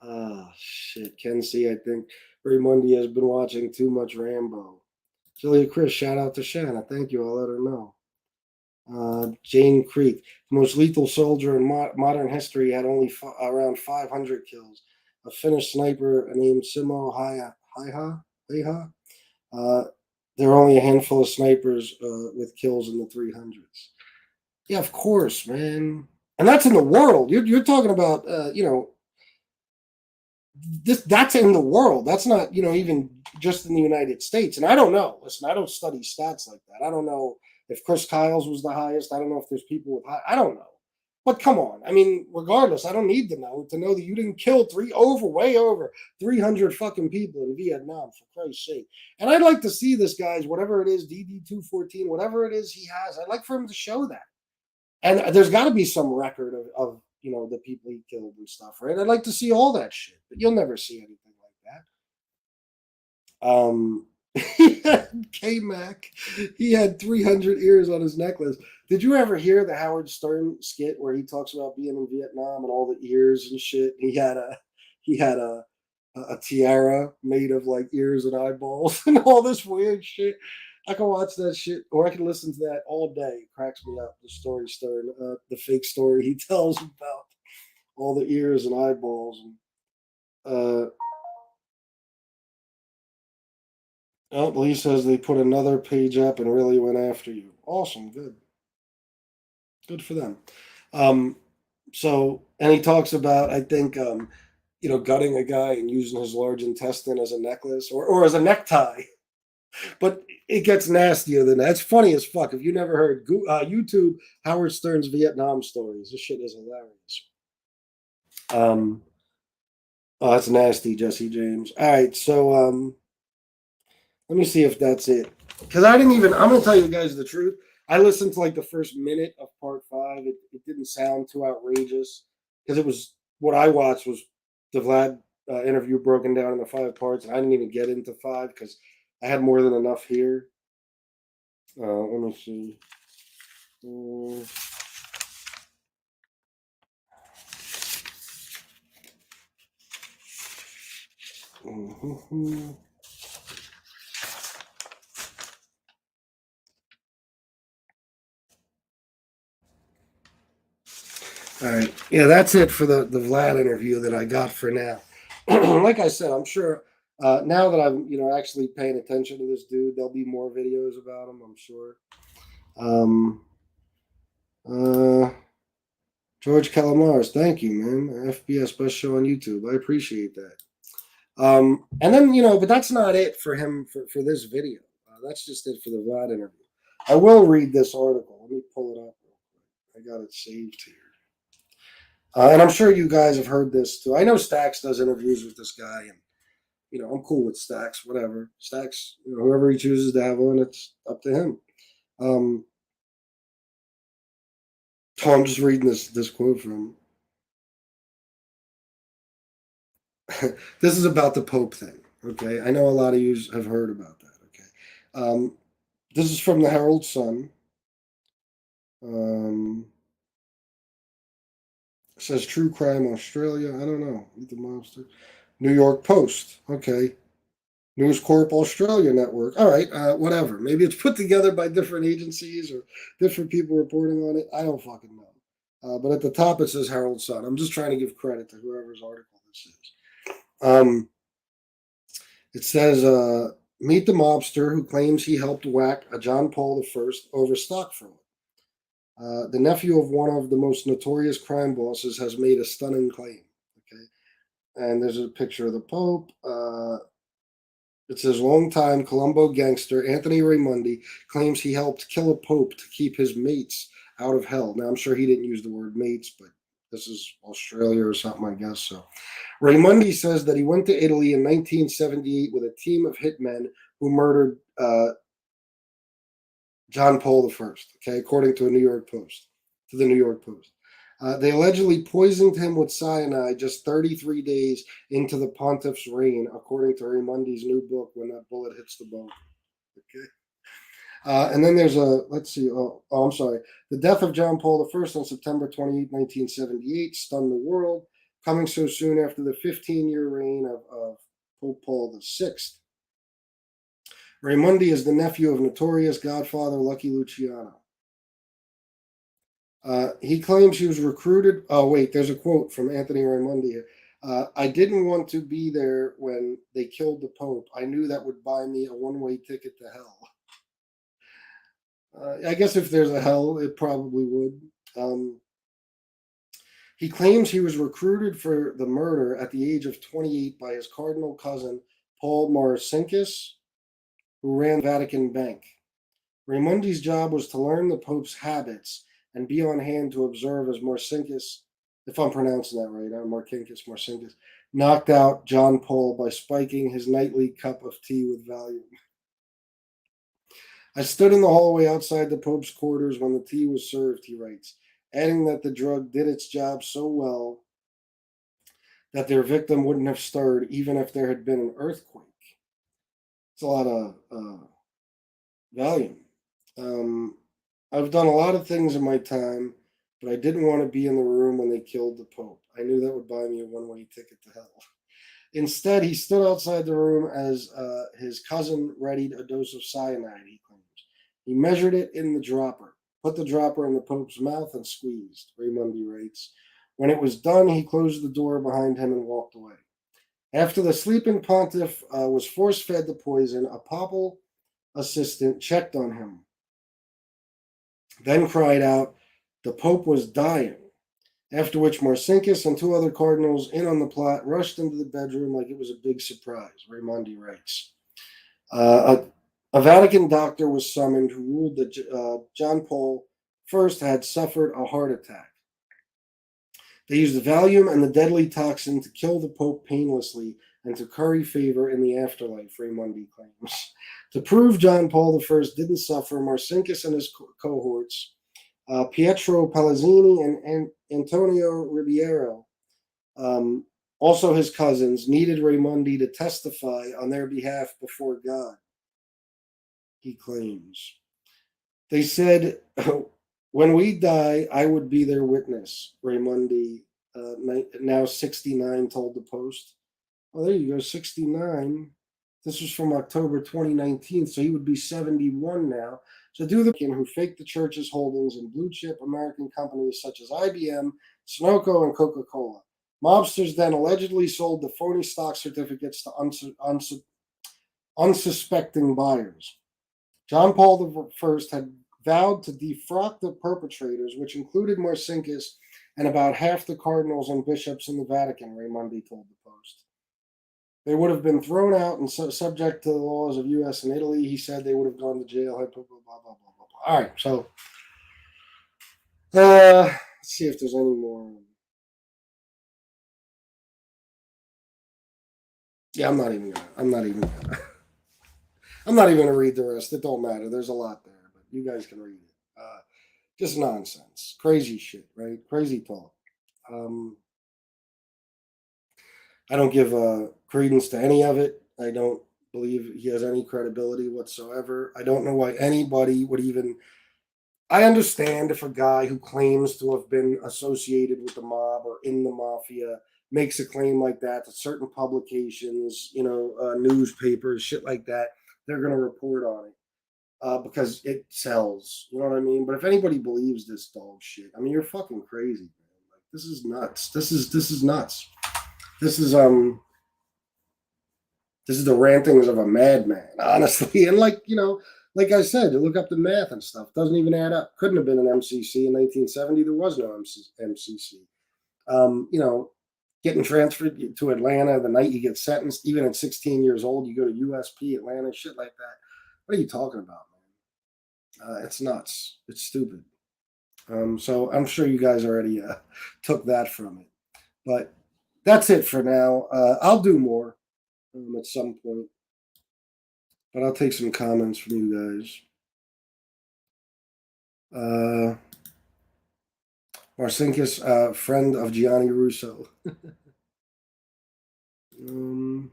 Ah, shit. Ken C, I think Raimondi has been watching too much Rambo. Julia Chris, shout out to Shanna. Thank you. I'll let her know. Jane Creek, the most lethal soldier in modern history, had only around 500 kills. A Finnish sniper named Simo Haiha. Uh, there are only a handful of snipers with kills in the 300s. Yeah, of course, man. And that's in the world. You're talking about, that's in the world. That's not, even just in the United States. And I don't know. Listen, I don't study stats like that. I don't know if Chris Kyle's was the highest. I don't know if there's people with high. I don't know. But come on. I mean, regardless, I don't need to know that you didn't kill way over 300 fucking people in Vietnam, for Christ's sake. And I'd like to see this guy's, whatever it is, DD-214, whatever it is he has. I'd like for him to show that. And there's got to be some record of the people he killed and stuff, right? I'd like to see all that shit, but you'll never see anything like that. He had K-Mac. He had 300 ears on his necklace. Did you ever hear the Howard Stern skit where he talks about being in Vietnam and all the ears and shit? He had a tiara made of like ears and eyeballs and all this weird shit. I can watch that shit, or I can listen to that all day. It cracks me up. The story Stern, the fake story he tells about all the ears and eyeballs. And, oh, Lee says they put another page up and really went after you. Awesome, good for them. Um, so, and he talks about, I think, gutting a guy and using his large intestine as a necklace or as a necktie. But it gets nastier than that. It's funny as fuck. If you never heard YouTube Howard Stern's Vietnam stories, this shit is hilarious. Um, oh, that's nasty, Jesse James. All right, so let me see if that's it. Because I didn't even. I'm gonna tell you guys the truth. I listened to like the first minute of part five. It didn't sound too outrageous because it was what I watched was the Vlad interview broken down into five parts, and I didn't even get into five because I had more than enough here. Let me see. Uh, mhm. All right. Yeah, that's it for the Vlad interview that I got for now. Like I said, I'm sure now that I'm actually paying attention to this dude, there'll be more videos about him. I'm sure. Um, uh, George Calamars, thank you, man. FBS best show on YouTube. I appreciate that. And then but that's not it for him for this video. That's just it for the Vlad interview. I will read this article. Let me pull it up real quick. I got it saved here. And I'm sure you guys have heard this too. I know Stax does interviews with this guy, and I'm cool with Stax. Whatever Stax, whoever he chooses to have on, it's up to him. So I'm just reading this quote from. This is about the Pope thing. Okay, I know a lot of you have heard about that. Okay, this is from the Herald Sun. It says True Crime Australia. I don't know. Meet the Monster. New York Post. Okay. News Corp Australia Network. All right, whatever. Maybe it's put together by different agencies or different people reporting on it. I don't fucking know. But at the top it says Herald Sun. I'm just trying to give credit to whoever's article this is. It says, meet the mobster who claims he helped whack a John Paul I over stock fraud. The nephew of one of the most notorious crime bosses has made a stunning claim. Okay, and there's a picture of the Pope. It says longtime Colombo gangster Anthony Raimondi claims he helped kill a pope to keep his mates out of hell. Now I'm sure he didn't use the word mates, but this is Australia or something, I guess. So Raimondi says that he went to Italy in 1978 with a team of hitmen who murdered John Paul I. Okay, according to the New York Post. They allegedly poisoned him with cyanide just 33 days into the pontiff's reign, according to Raimondi's new book, When That Bullet Hits the Bone. Okay. And then there's let's see, I'm sorry. The death of John Paul I on September 28, 1978 stunned the world, coming so soon after the 15-year reign of Pope Paul VI. Raimondi is the nephew of notorious Godfather Lucky Luciano. He claims he was recruited. Oh, wait, there's a quote from Anthony Raimondi here. I didn't want to be there when they killed the Pope. I knew that would buy me a one-way ticket to hell. I guess if there's a hell, it probably would. He claims he was recruited for the murder at the age of 28 by his cardinal cousin, Paul Marcinkus, who ran Vatican Bank. Raimondi's job was to learn the Pope's habits and be on hand to observe as Marcinkus, if I'm pronouncing that right, Marcinkus, knocked out John Paul by spiking his nightly cup of tea with Valium. I stood in the hallway outside the Pope's quarters when the tea was served, he writes, adding that the drug did its job so well that their victim wouldn't have stirred even if there had been an earthquake. It's a lot of Valium. I've done a lot of things in my time, but I didn't want to be in the room when they killed the Pope. I knew that would buy me a one-way ticket to hell. Instead, he stood outside the room as his cousin readied a dose of cyanide, he claims. He measured it in the dropper, put the dropper in the Pope's mouth, and squeezed, Raimondi writes. When it was done, he closed the door behind him and walked away. After the sleeping pontiff was force fed the poison, a papal assistant checked on him, then cried out, the Pope was dying. After which Marcinkus and two other cardinals in on the plot rushed into the bedroom like it was a big surprise, Raimondi writes. A Vatican doctor was summoned who ruled that John Paul I had suffered a heart attack. They used the Valium and the deadly toxin to kill the Pope painlessly and to curry favor in the afterlife, Raimondi claims. To prove John Paul I didn't suffer, Marcinkus and his cohorts, Pietro Palazzini and Antonio Ribeiro, also his cousins, needed Raimondi to testify on their behalf before God, he claims. They said, when we die, I would be their witness, Raimondi, now 69, told the Post. Oh, there you go, 69. This was from October 2019, so he would be 71 now. So do the who faked the church's holdings in blue chip American companies such as IBM, Sunoco, and Coca-Cola. Mobsters then allegedly sold the phony stock certificates to unsuspecting buyers. John Paul I had vowed to defrock the perpetrators, which included Marcinkus and about half the cardinals and bishops in the Vatican, Raimondi told the Post. They would have been thrown out and subject to the laws of U.S. and Italy. He said they would have gone to jail. Blah, blah, blah, blah, blah, blah. All right, so let's see if there's any more. Yeah, I'm not even gonna read the rest. It don't matter. There's a lot there, but you guys can read it. Just nonsense, crazy shit, right? Crazy talk. I don't give credence to any of it. I don't believe he has any credibility whatsoever. I don't know why anybody would even. I understand if a guy who claims to have been associated with the mob or in the mafia makes a claim like that to certain publications, newspapers, shit like that, they're going to report on it because it sells. You know what I mean? But if anybody believes this dog shit, I mean, you're fucking crazy, man. Like, this is nuts. This is nuts. This is the rantings of a madman, honestly. And like I said, you look up the math and stuff. Doesn't even add up. Couldn't have been an MCC in 1970. There was no MCC. Getting transferred to Atlanta the night you get sentenced, even at 16 years old, you go to USP Atlanta, shit like that. What are you talking about, man? It's nuts. It's stupid. So I'm sure you guys already took that from it. But that's it for now. I'll do more at some point. But I'll take some comments from you guys. Marcinkus, friend of Gianni Russo. While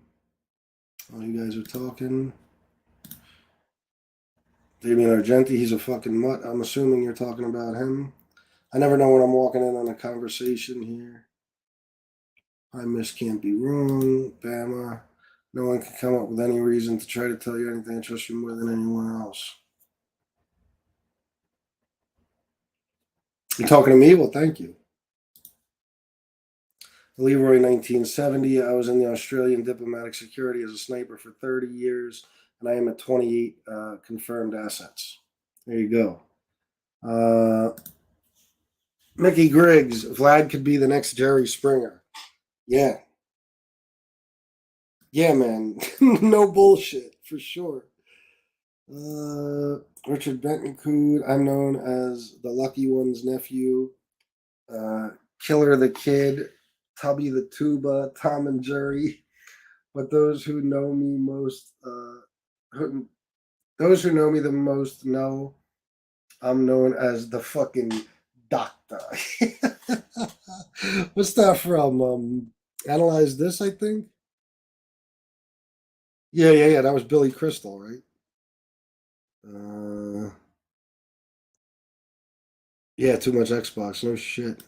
you guys are talking. Damien Argenti, he's a fucking mutt. I'm assuming you're talking about him. I never know when I'm walking in on a conversation here. I miss can't be wrong. Bama. No one can come up with any reason to try to tell you anything interests you more than anyone else. You're talking to me? Well, thank you. Leroy, 1970. I was in the Australian diplomatic security as a sniper for 30 years, and I am at 28 confirmed assets. There you go. Mickey Griggs. Vlad could be the next Jerry Springer. Yeah. Yeah, man. No bullshit, for sure. Richard Bentoncourt. I'm known as the Lucky One's nephew. Killer the Kid. Tubby the Tuba. Tom and Jerry. But those who know me most, those who know me the most know I'm known as the fucking doctor. What's that from? Analyze This, I think. Yeah. That was Billy Crystal, right? Yeah, too much Xbox. No shit.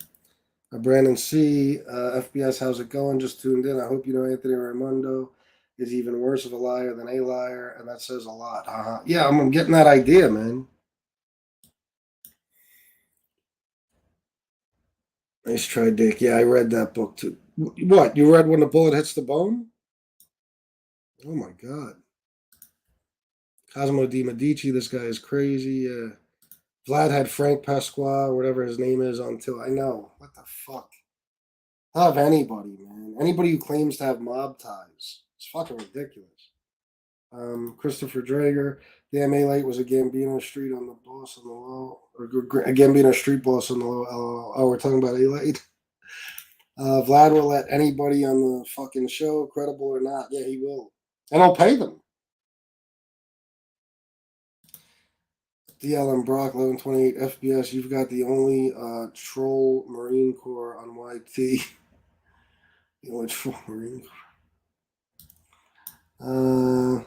Brandon C. FBS, how's it going? Just tuned in. I hope you know Anthony Raimondo is even worse of a liar than a liar, and that says a lot. Yeah, I'm getting that idea, man. Nice try, Dick. Yeah, I read that book too. What? You read When the Bullet Hits the Bone? Oh my God. Cosmo di Medici, this guy is crazy. Vlad had Frank Pasqua, or whatever his name is, until I know. What the fuck? I have anybody, man. Anybody who claims to have mob ties. It's fucking ridiculous. Christopher Drager. Damn, A-Light was a Gambino Street on the boss on the low. Or a Gambino Street boss on the low. Oh, we're talking about A-Light. Vlad will let anybody on the fucking show, credible or not. Yeah, he will. And I'll pay them. DL and Brock, 1128 FBS. You've got the only troll Marine Corps on YT. The only troll Marine Corps.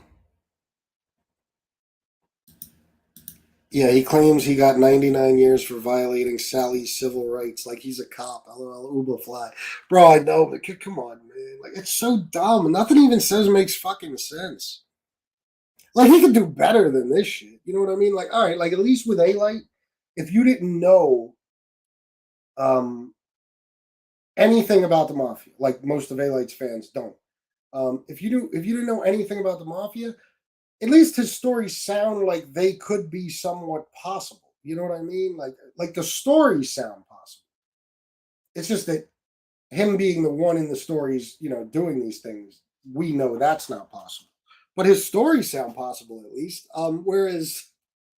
Yeah, he claims he got 99 years for violating Sally's civil rights. Like he's a cop. LOL, Uber fly. Bro, I know, but come on, man. Like, it's so dumb. Nothing he even says makes fucking sense. Like, he could do better than this shit. You know what I mean? Like, all right, like, at least with A-Light, if you didn't know um, anything about the Mafia, like most of A-Light's fans don't, if you didn't know anything about the Mafia, at least his stories sound like they could be somewhat possible. You know what I mean? Like the stories sound possible. It's just that him being the one in the stories, doing these things, we know that's not possible. But his stories sound possible at least. Whereas,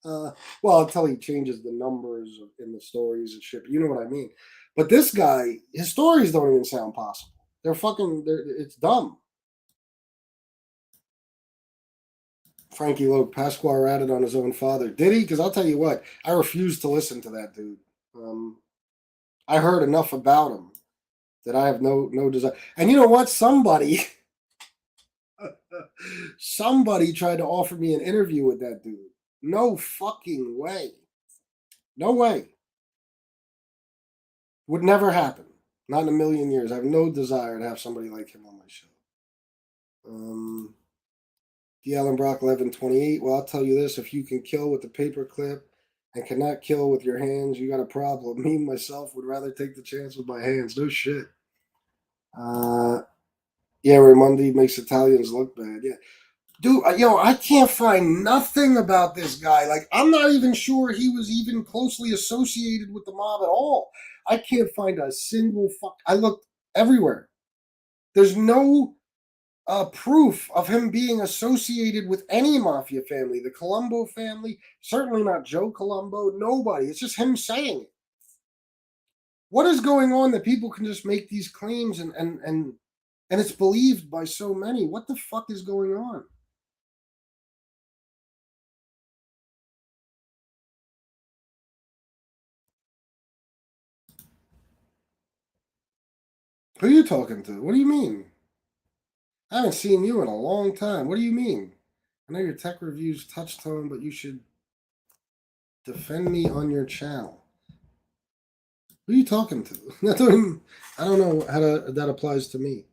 well, until he changes the numbers in the stories and shit, you know what I mean. But this guy, his stories don't even sound possible. It's dumb. Frankie Loke, Pasquale ratted on his own father. Did he? Because I'll tell you what, I refuse to listen to that dude. I heard enough about him that I have no desire. And you know what? Somebody tried to offer me an interview with that dude. No fucking way. No way. Would never happen. Not in a million years. I have no desire to have somebody like him on my show. The Allen Brock 1128. Well, I'll tell you this: if you can kill with the paperclip and cannot kill with your hands, you got a problem. Me myself would rather take the chance with my hands. No shit. Uh, yeah, Raimondi makes Italians look bad. Yeah, dude. I can't find nothing about this guy. Like, I'm not even sure he was even closely associated with the mob at all. I can't find a single fuck. I looked everywhere. There's no proof of him being associated with any mafia family. The Colombo family, certainly not Joe Colombo, nobody. It's just him saying it. What is going on that people can just make these claims and it's believed by so many? What the fuck is going on? Who are you talking to? What do you mean? I haven't seen you in a long time. What do you mean? I know your tech reviews touch tone, but you should defend me on your channel. Who are you talking to? I don't know how that applies to me.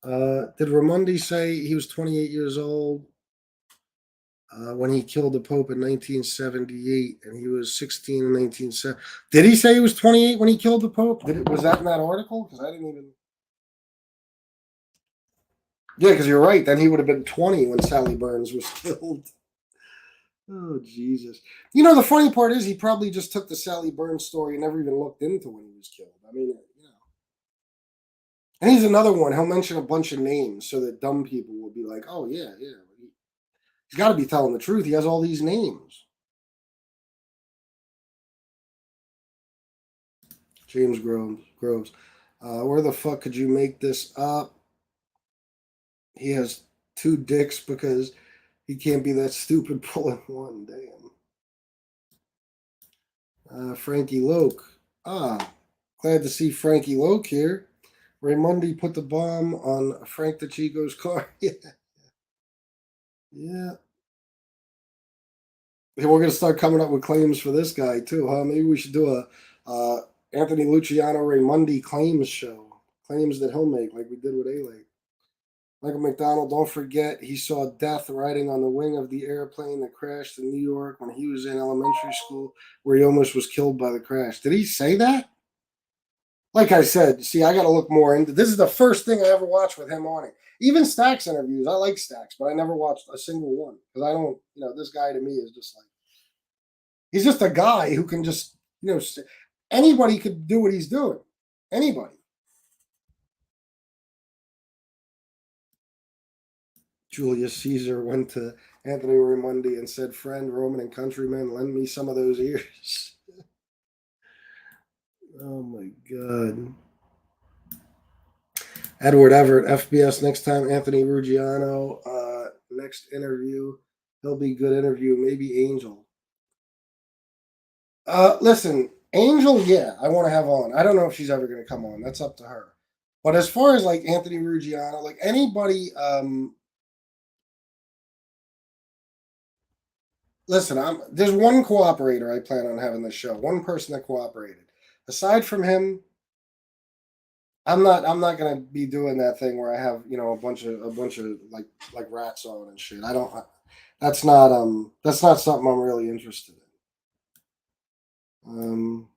Did Raimondi say he was 28 years old when he killed the Pope in 1978, and he was 16 in 1970? Did he say he was 28 when he killed the Pope? Was that in that article? Because I didn't even. Yeah, because you're right. Then he would have been 20 when Sally Burns was killed. Oh, Jesus. The funny part is he probably just took the Sally Burns story and never even looked into when he was killed. I mean, And he's another one. He'll mention a bunch of names so that dumb people will be like, oh, yeah, yeah. He's got to be telling the truth. He has all these names. James Groves. Where the fuck could you make this up? He has two dicks because he can't be that stupid pulling one. Damn. Frankie Loke. Glad to see Frankie Loke here. Raimondi put the bomb on Frank the Chico's car. Yeah. Yeah. We're going to start coming up with claims for this guy, too, huh? Maybe we should do a Anthony Luciano Raimondi claims show. Claims that he'll make, like we did with A-Lake. Michael McDonald, don't forget, he saw death riding on the wing of the airplane that crashed in New York when he was in elementary school, where he almost was killed by the crash. Did he say that? like I said, see, I got to look more into. This is the first thing I ever watched with him on it. Even Stax interviews, I like Stax, but I never watched a single one because I don't. This guy to me is just like he's just a guy who can just anybody could do what he's doing. Anybody. Julius Caesar went to Anthony Raimondi and said, "Friend, Roman, and countrymen, lend me some of those ears." Oh my God. Edward Everett, FBS. Next time, Anthony Ruggiano. Next interview, he'll be good interview. Maybe Angel. Listen, Angel. Yeah, I want to have on. I don't know if she's ever going to come on. That's up to her. But as far as like Anthony Ruggiano, like anybody, listen, there's one cooperator I plan on having this show. One person that cooperated. Aside from him, I'm not gonna be doing that thing where I have a bunch of like rats on and shit. I don't. That's not something I'm really interested in.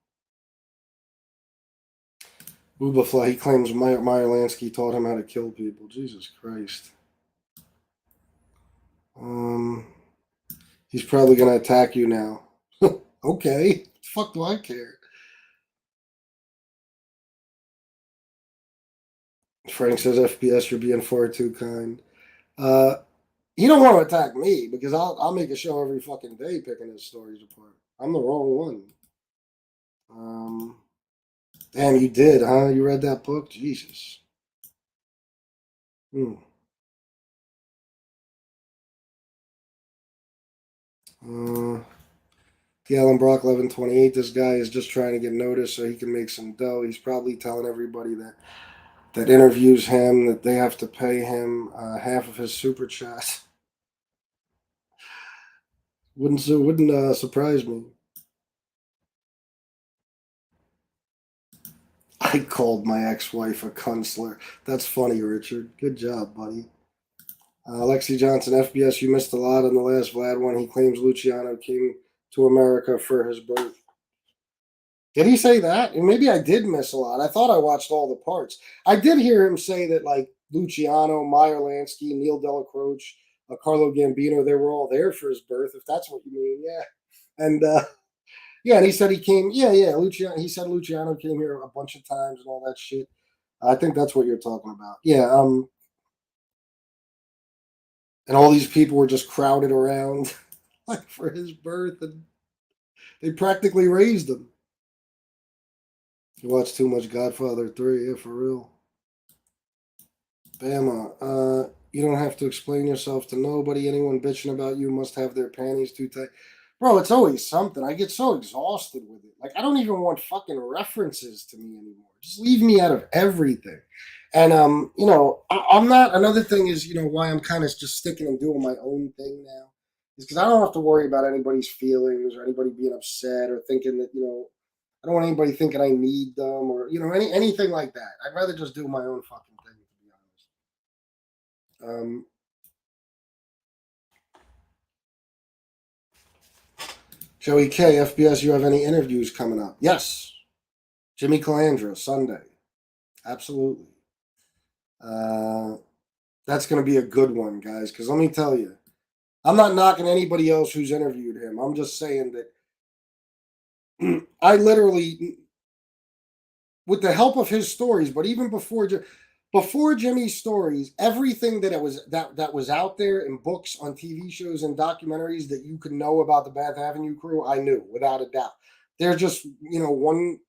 Ubafla, he claims Meyer Lansky taught him how to kill people. Jesus Christ. Um, he's probably gonna attack you now. Okay, fuck do I care? Frank says FPS, you're being far too kind. Uh, you don't want to attack me because I'll make a show every fucking day picking his stories apart. I'm the wrong one. Um, Damn, you did, huh? You read that book? Jesus. Hmm. Uh, Galen Brock 1128. This guy is just trying to get noticed so he can make some dough. He's probably telling everybody that interviews him that they have to pay him half of his super chat. Wouldn't surprise me. I called my ex-wife a counselor. That's funny, Richard. Good job, buddy. Lexi Johnson, FBS, you missed a lot on the last Vlad one. He claims Luciano came to America for his birth. Did he say that? And maybe I did miss a lot. I thought I watched all the parts. I did hear him say that like Luciano, Meyer Lansky, Neil Delacroce, Carlo Gambino, they were all there for his birth. If that's what you mean, yeah. And yeah, and he said he came. Yeah, yeah. Luciano. He said Luciano came here a bunch of times and all that shit. I think that's what you're talking about. Yeah. And all these people were just crowded around like for his birth, and they practically raised him. You watch too much Godfather 3, yeah, for real. Bama, you don't have to explain yourself to nobody. Anyone bitching about you must have their panties too tight. Bro, it's always something. I get so exhausted with it. Like, I don't even want fucking references to me anymore. Just leave me out of everything. And, I'm not, another thing is, why I'm kind of just sticking and doing my own thing now is because I don't have to worry about anybody's feelings or anybody being upset or thinking that, I don't want anybody thinking I need them or, anything like that. I'd rather just do my own fucking thing, to be honest. Joey K, FBS, you have any interviews coming up? Yes. Jimmy Calandra, Sunday. Absolutely. Uh, that's going to be a good one, guys, because let me tell you, I'm not knocking anybody else who's interviewed him. I'm just saying that I literally, with the help of his stories, but even before Jimmy's stories, everything that was out there in books, on TV shows, and documentaries that you could know about the Bath Avenue crew, I knew without a doubt. They're just one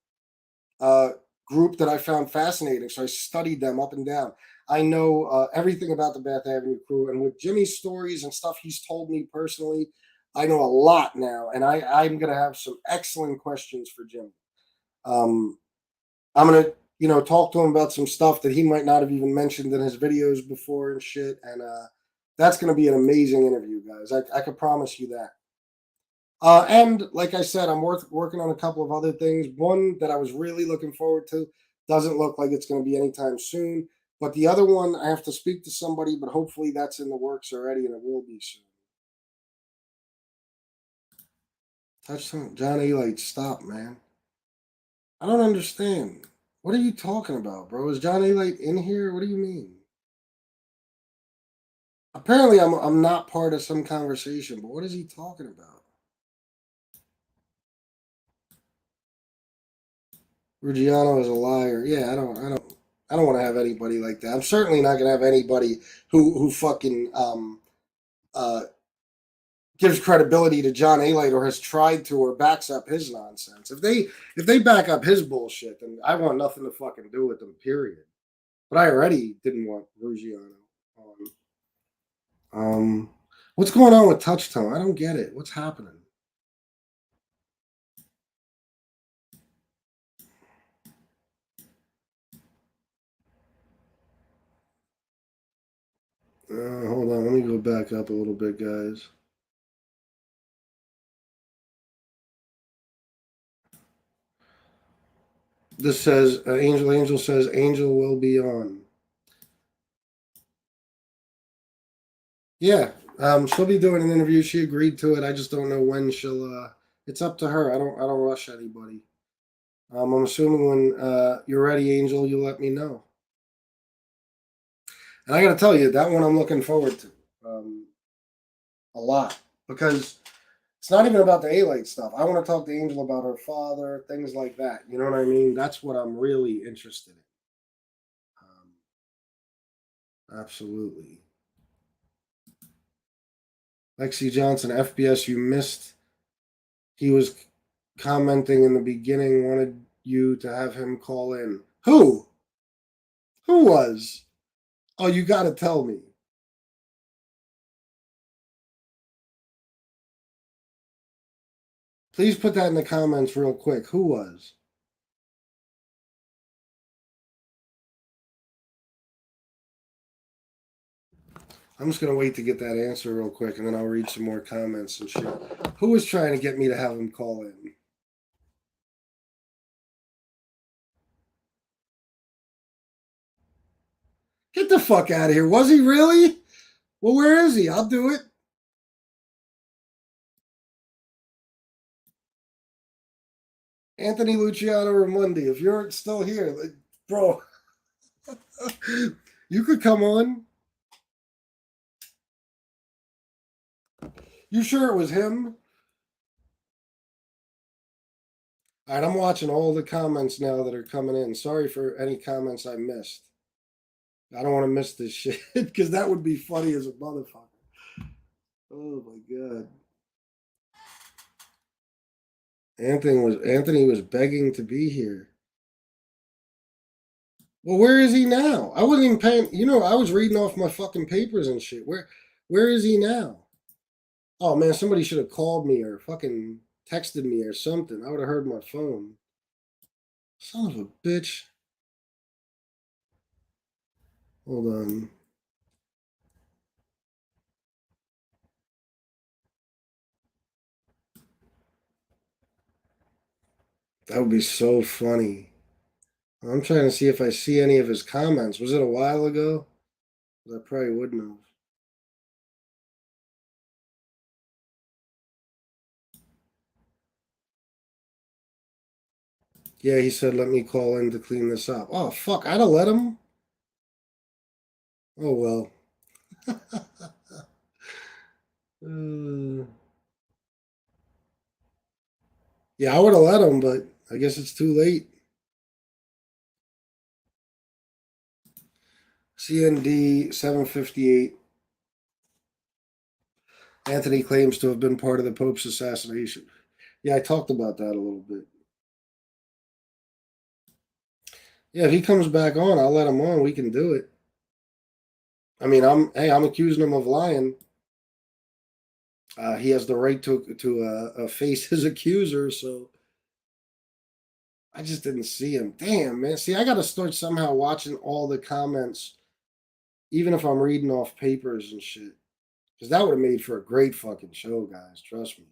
uh, group that I found fascinating, so I studied them up and down. I know everything about the Bath Avenue crew, and with Jimmy's stories and stuff he's told me personally, I know a lot now, and I'm gonna have some excellent questions for Jimmy. Um, I'm gonna, talk to him about some stuff that he might not have even mentioned in his videos before and shit. And that's gonna be an amazing interview, guys. I could promise you that. And like I said, I'm working on a couple of other things. One that I was really looking forward to doesn't look like it's going to be anytime soon. But the other one, I have to speak to somebody, but hopefully that's in the works already, and it will be soon. Touchdown, John Elite, stop, man. I don't understand. What are you talking about, bro? Is John A. Light in here? What do you mean? Apparently, I'm not part of some conversation, but what is he talking about? Ruggiano is a liar. Yeah, I don't want to have anybody like that. I'm certainly not going to have anybody who fucking uh gives credibility to John A. Light or has tried to or backs up his nonsense. If they back up his bullshit, then I want nothing to fucking do with them. Period. But I already didn't want Ruggiano on. What's going on with Touchtone? I don't get it. What's happening? Hold on. Let me go back up a little bit, guys. This says Angel. Angel says Angel will be on. Yeah, she'll be doing an interview. She agreed to it. I just don't know when she'll. It's up to her. I don't rush anybody. I'm assuming when you're ready, Angel, you'll let me know. And I got to tell you, that one I'm looking forward to a lot because it's not even about the A-Light stuff. I want to talk to Angel about her father, things like that. You know what I mean? That's what I'm really interested in. Absolutely. Lexi Johnson, FBS, you missed. He was commenting in the beginning, wanted you to have him call in. Who? Who was? Oh, you got to tell me. Please put that in the comments real quick. Who was? I'm just gonna wait to get that answer real quick, and then I'll read some more comments and shit. Who was trying to get me to have him call in? Get the fuck out of here. Was he really? Well, where is he? I'll do it. Anthony Luciano Raimondi, if you're still here, like, bro, you could come on. You sure it was him? All right, I'm watching all the comments now that are coming in. Sorry for any comments I missed. I don't want to miss this shit because that would be funny as a motherfucker. Oh my god. Anthony was begging to be here. Well, where is he now? I wasn't even paying. I was reading off my fucking papers and shit. Where is he now? Oh man, somebody should have called me or fucking texted me or something. I would have heard my phone. Son of a bitch. Hold on. That would be so funny. I'm trying to see if I see any of his comments. Was it a while ago? I probably wouldn't have. Yeah, he said, let me call in to clean this up. Oh, fuck. I'd have let him. Oh, well. uh, yeah, I would have let him, but I guess it's too late. CND 758. Anthony claims to have been part of the Pope's assassination. Yeah, I talked about that a little bit. Yeah, if he comes back on, I'll let him on. We can do it. I mean, I'm accusing him of lying. He has the right to face his accuser. So I just didn't see him. Damn, man. See, I got to start somehow watching all the comments, even if I'm reading off papers and shit, because that would have made for a great fucking show, guys. Trust me.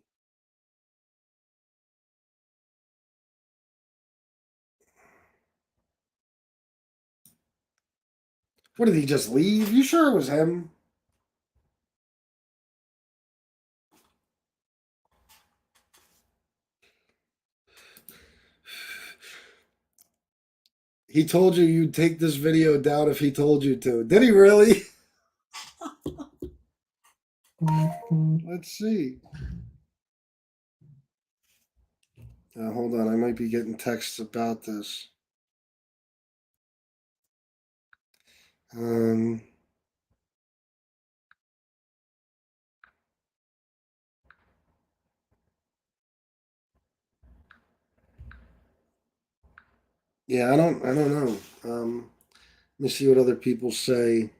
What did he just leave? You sure it was him? He told you you'd take this video down if he told you to. Did he really? Let's see. Hold on, I might be getting texts about this. Um, yeah, I don't know. Let me see what other people say.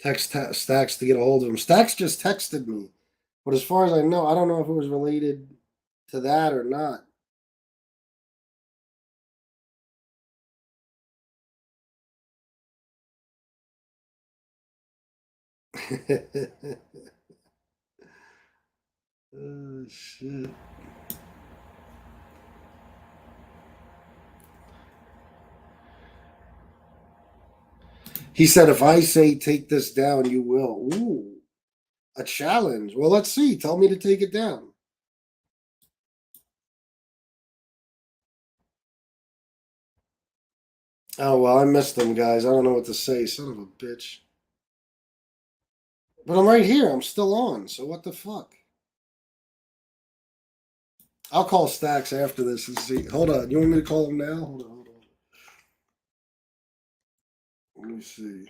Stacks to get a hold of him. Stacks just texted me, but as far as I know, I don't know if it was related to that or not. Oh shit. He said, if I say take this down, you will. Ooh, a challenge. Well, let's see. Tell me to take it down. Oh, well, I missed them, guys. I don't know what to say. Son of a bitch. But I'm right here. I'm still on. So what the fuck? I'll call Stacks after this and see. Hold on. You want me to call him now? Hold on. Hold on. Let me see.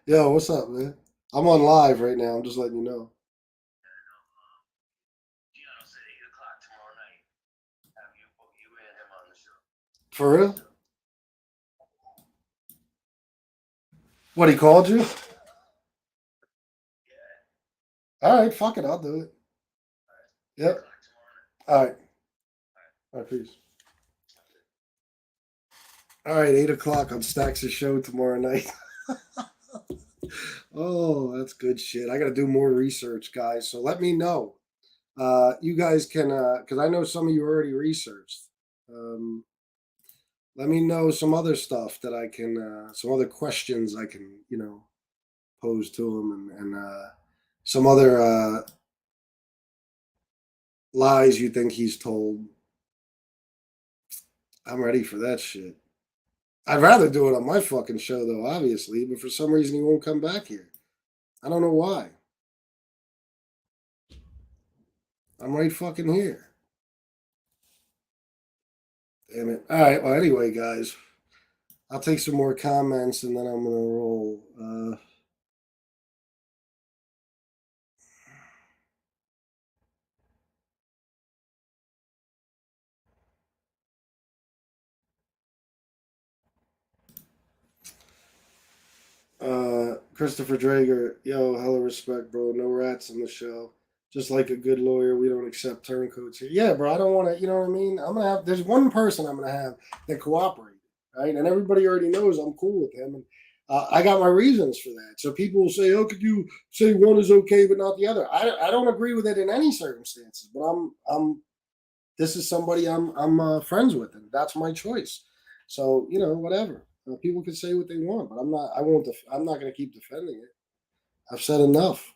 Yo, what's up, man? I'm on live right now. I'm just letting you know. For real? What, he called you? All right, fuck it. I'll do it. Yep. All right. All right, peace. All right, 8 o'clock on Stacks' show tomorrow night. Oh, that's good shit. I got to do more research, guys. So let me know. You guys can, because I know some of you already researched. Um, Let me know some other stuff that I can, some other questions I can, pose to him, and some other lies you think he's told. I'm ready for that shit. I'd rather do it on my fucking show, though, obviously, but for some reason he won't come back here. I don't know why. I'm right fucking here. Damn it. All right. Well, anyway, guys, I'll take some more comments and then I'm gonna roll. Christopher Drager, yo, hella respect, bro. No rats in the show. Just like a good lawyer, we don't accept turncoats here. Yeah, bro, I don't want to, you know what I mean? I'm gonna have, there's one person I'm gonna have that cooperated, right? And everybody already knows I'm cool with him, and I got my reasons for that. So people will say, "Oh, could you say one is okay but not the other?" I don't agree with it in any circumstances, but this is somebody I'm friends with, and that's my choice. So whatever. People can say what they want, but I'm not. I won't. I'm not going to keep defending it. I've said enough,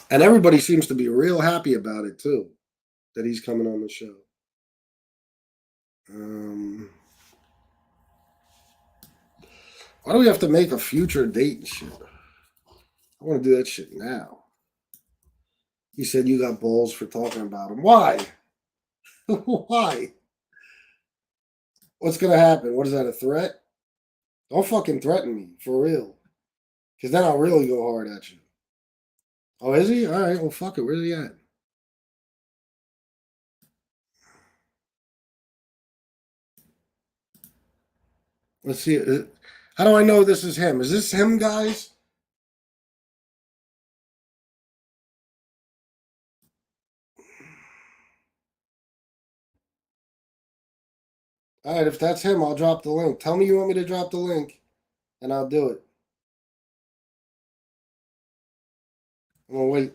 and everybody seems to be real happy about it too. That he's coming on the show. Um, why do we have to make a future date and shit? I want to do that shit now. He said you got balls for talking about him. Why? Why? What's gonna happen? What is that? A threat? Don't fucking threaten me for real, because then I'll really go hard at you. Oh, is he? All right. Well, fuck it. Where's he at? Let's see. How do I know this is him? Is this him, guys? All right. If that's him, I'll drop the link. Tell me you want me to drop the link, and I'll do it. I'm gonna wait.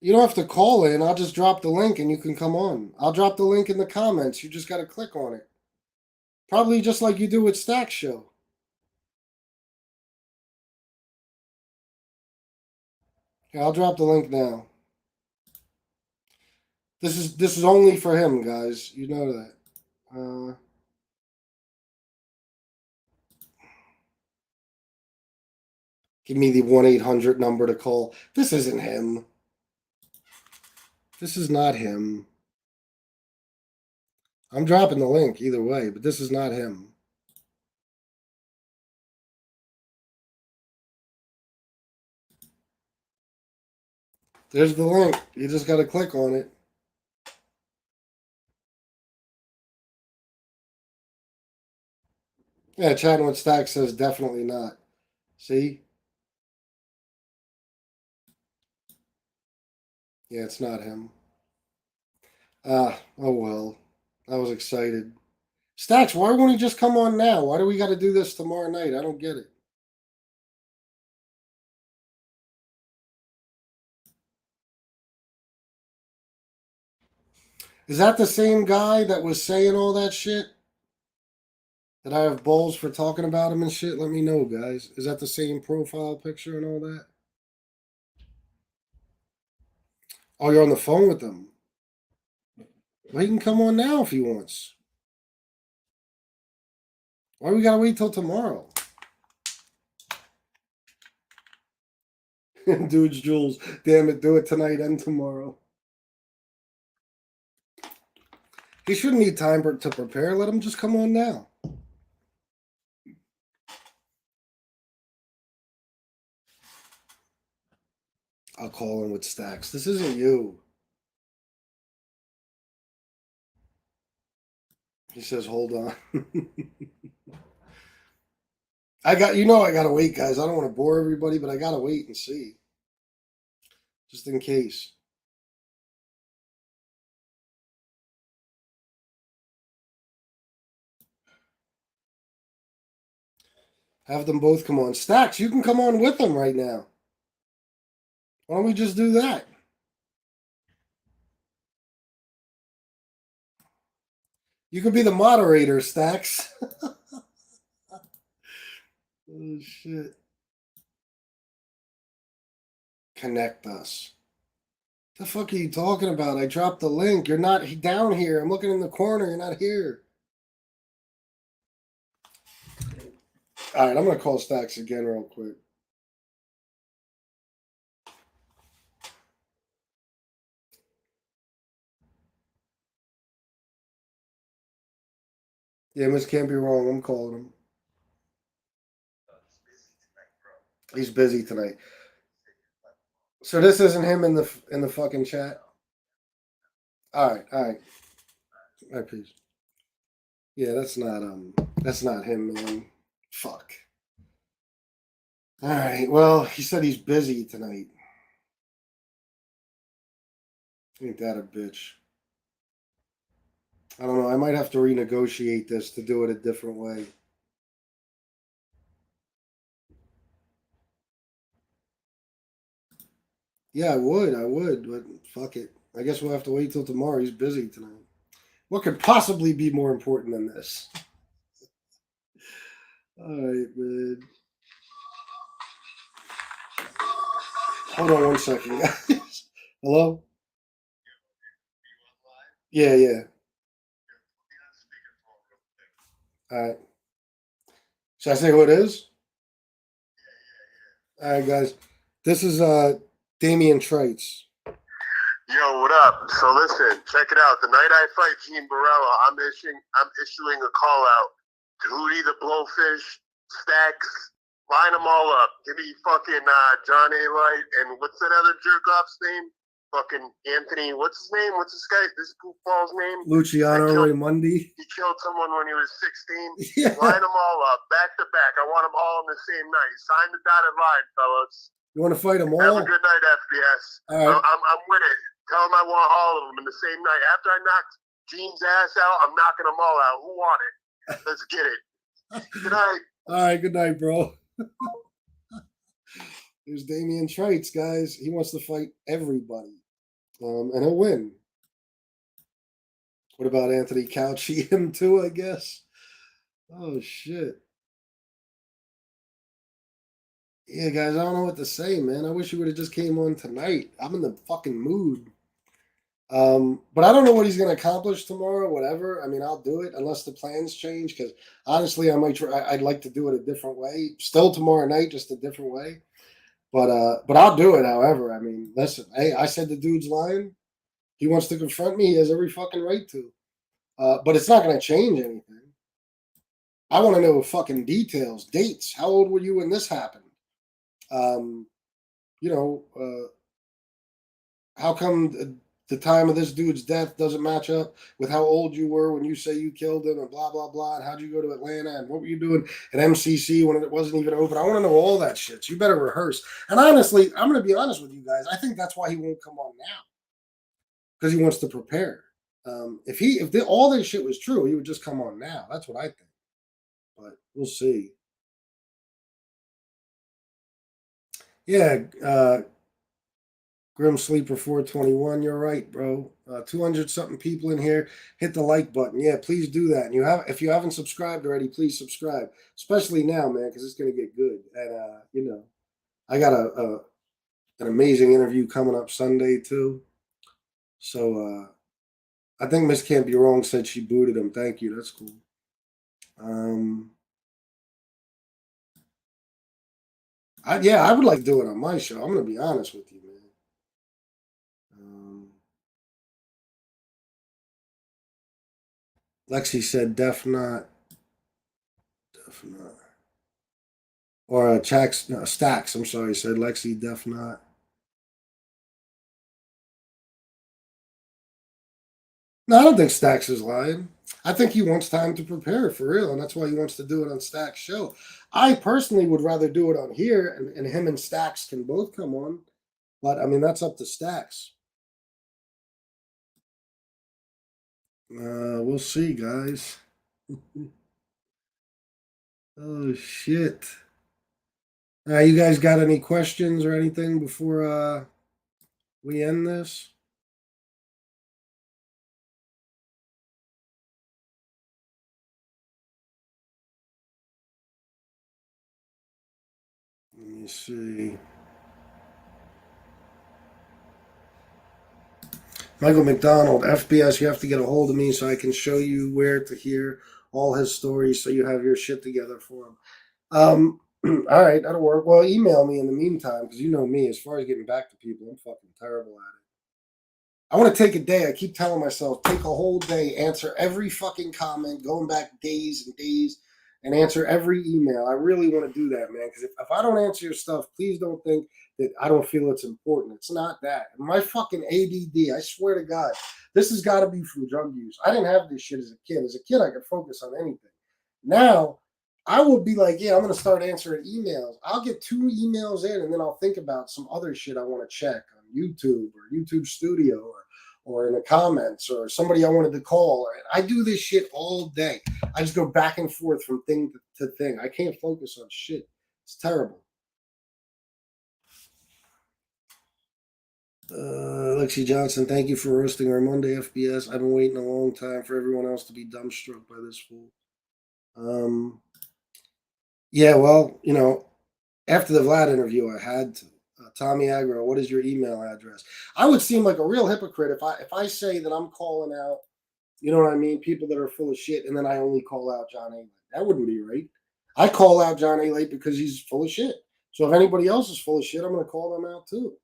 You don't have to call in. I'll just drop the link and you can come on. I'll drop the link in the comments. You just got to click on it. Probably just like you do with Stack Show. Yeah, I'll drop the link now. This is only for him, guys. You know that. Give me the 1-800 number to call. This isn't him. This is not him. I'm dropping the link either way, but this is not him. There's the link. You just got to click on it. Yeah, chatting with Stack says definitely not. See? Yeah, it's not him. Oh well. I was excited. Stacks, why won't he just come on now? Why do we got to do this tomorrow night? I don't get it. Is that the same guy that was saying all that shit? That I have balls for talking about him and shit? Let me know, guys. Is that the same profile picture and all that? Oh, you're on the phone with them. Well, he can come on now if he wants. Why we gotta wait till tomorrow? Dude's Jules. Damn it, do it tonight and tomorrow. He shouldn't need time to prepare. Let him just come on now. I'll call him with Stacks. This isn't you. He says, hold on. I gotta wait, guys. I don't want to bore everybody, but I gotta wait and see. Just in case. Have them both come on. Stacks, you can come on with them right now. Why don't we just do that? You could be the moderator, Stacks. Oh, shit. Connect us. The fuck are you talking about? I dropped the link. You're not down here. I'm looking in the corner. You're not here. All right, I'm going to call Stacks again real quick. Yeah, Miss can't be wrong. I'm calling him. He's busy tonight. So this isn't him in the fucking chat. All right. Peace. Yeah, that's not him, man. Fuck. All right. Well, he said he's busy tonight. Ain't that a bitch? I don't know. I might have to renegotiate this to do it a different way. Yeah, I would, but fuck it. I guess we'll have to wait till tomorrow. He's busy tonight. What could possibly be more important than this? All right, man. Hold on 1 second, guys. Hello? Yeah. All right. Should I say who it is? All right, guys. This is Damian Trites. Yo, what up? So listen, check it out. The night I fight Team Barella, I'm issuing a call out to Hootie the Blowfish, Stacks, line them all up. Give me fucking John A. Light and what's that other jerk off's name? Fucking Anthony. What's his name? What's this goofball's name? Luciano Raimondi. He killed someone when he was 16. Yeah. Line them all up, back to back. I want them all on the same night. Sign the dotted line, fellas. You want to fight them all? Have a good night, FBS. All right. I'm with it. Tell them I want all of them in the same night. After I knocked Gene's ass out, I'm knocking them all out. Who want it? Let's get it. Good night. All right, good night, bro. There's Damian Trites, guys. He wants to fight everybody. and he'll win. What about Anthony Couchy? Him too, I guess. Oh shit. Yeah, guys, I don't know what to say, man. I wish you would have just came on tonight. I'm in the fucking mood. But I don't know what he's going to accomplish tomorrow. Whatever. I mean, I'll do it unless the plans change. Because honestly, I might try. I'd like to do it a different way. Still tomorrow night, just a different way. But I'll do it. However, I mean, listen. Hey, I said the dude's lying. He wants to confront me. He has every fucking right to. But it's not going to change anything. I want to know fucking details, dates. How old were you when this happened? Um, you know, how come the time of this dude's death doesn't match up with how old you were when you say you killed him and blah, blah, blah. And how'd you go to Atlanta and what were you doing at MCC when it wasn't even open? I want to know all that shit. So you better rehearse. And honestly, I'm going to be honest with you guys. I think that's why he won't come on now because he wants to prepare. If all this shit was true, he would just come on now. That's what I think. But we'll see. Yeah, Grim Sleeper 421. You're right, bro. 200 something people in here. Hit the like button. Yeah, please do that. And if you haven't subscribed already, please subscribe. Especially now, man, because it's gonna get good. And I got an amazing interview coming up Sunday too. So I think Miss Can't Be Wrong said she booted him. Thank you. That's cool. Um, I would like to do it on my show. I'm gonna be honest with you, man. Lexi said, "Def not, def not." Or Stacks, I'm sorry, said Lexi, def not. No, I don't think Stacks is lying. I think he wants time to prepare for real, and that's why he wants to do it on Stacks' show. I personally would rather do it on here, and him and Stacks can both come on. But I mean, that's up to Stacks. We'll see, guys. Oh shit! You guys got any questions or anything before we end this? Let me see. Michael McDonald, FBS, you have to get a hold of me so I can show you where to hear all his stories so you have your shit together for him. All right, that'll work. Well, email me in the meantime because you know me. As far as getting back to people, I'm fucking terrible at it. I want to take a day. I keep telling myself, take a whole day, answer every fucking comment, going back days and days, and answer every email. I really want to do that, man. Because if I don't answer your stuff, please don't think that I don't feel it's important. It's not that. My fucking ADD, I swear to God, this has got to be from drug use. I didn't have this shit as a kid. As a kid, I could focus on anything. Now, I will be like, yeah, I'm going to start answering emails. I'll get 2 emails in, and then I'll think about some other shit I want to check on YouTube or YouTube Studio or in the comments or somebody I wanted to call. I do this shit all day. I just go back and forth from thing to thing. I can't focus on shit. It's terrible. Lexi Johnson, thank you for roasting Raimondi FBS. I've been waiting a long time for everyone else to be dumbstruck by this fool. Yeah, well, after the Vlad interview, I had to. Tommy Agro, what is your email address? I would seem like a real hypocrite if I say that I'm calling out, you know what I mean, people that are full of shit, and then I only call out John A. Late. That wouldn't be right. I call out John A. Late because he's full of shit. So if anybody else is full of shit, I'm going to call them out too.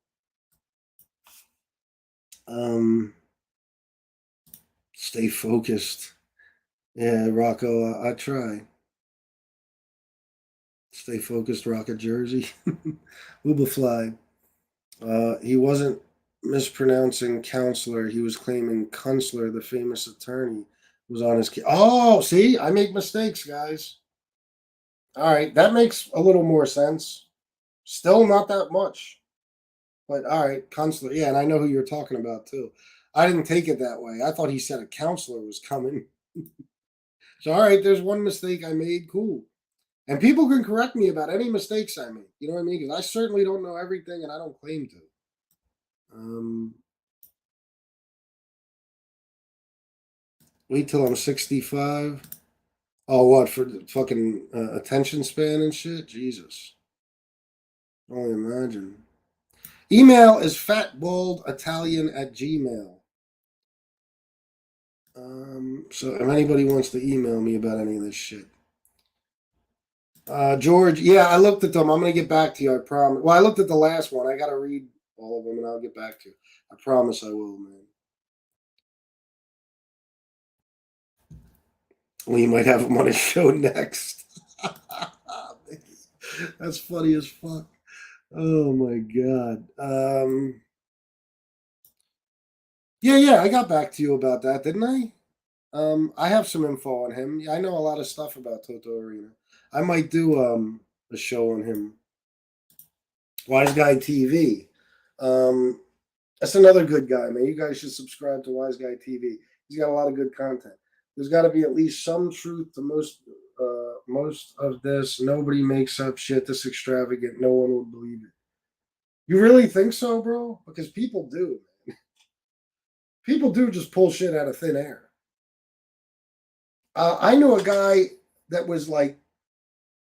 Stay focused. Yeah, Rocco, I try. Stay focused, Rocket Jersey. Ubafly. He wasn't mispronouncing counselor. He was claiming Kunstler, the famous attorney, was on his. Oh, see, I make mistakes, guys. All right, that makes a little more sense. Still not that much, but all right, Kunstler. Yeah, and I know who you're talking about too. I didn't take it that way. I thought he said a counselor was coming. So all right, there's one mistake I made. Cool. And people can correct me about any mistakes I make. You know what I mean? Because I certainly don't know everything, and I don't claim to. Wait till I'm 65. Oh, what for the fucking attention span and shit? Jesus. Only imagine. Email is fatbalditalian@gmail. So if anybody wants to email me about any of this shit. George, yeah, I looked at them. I'm gonna get back to you. I promise. Well, I looked at the last one. I gotta read all of them, and I'll get back to you. I promise I will, man. We might have him on a show next. That's funny as fuck. Oh my god. Yeah, I got back to you about that, didn't I? I have some info on him. I know a lot of stuff about Toto Arena. I might do a show on him. Wise Guy TV. Um, that's another good guy, man. You guys should subscribe to Wise Guy TV. He's got a lot of good content. There's got to be at least some truth to most of this. Nobody makes up shit this extravagant. No one would believe it. You really think so, bro? Because people do. People do just pull shit out of thin air. I knew a guy that was like,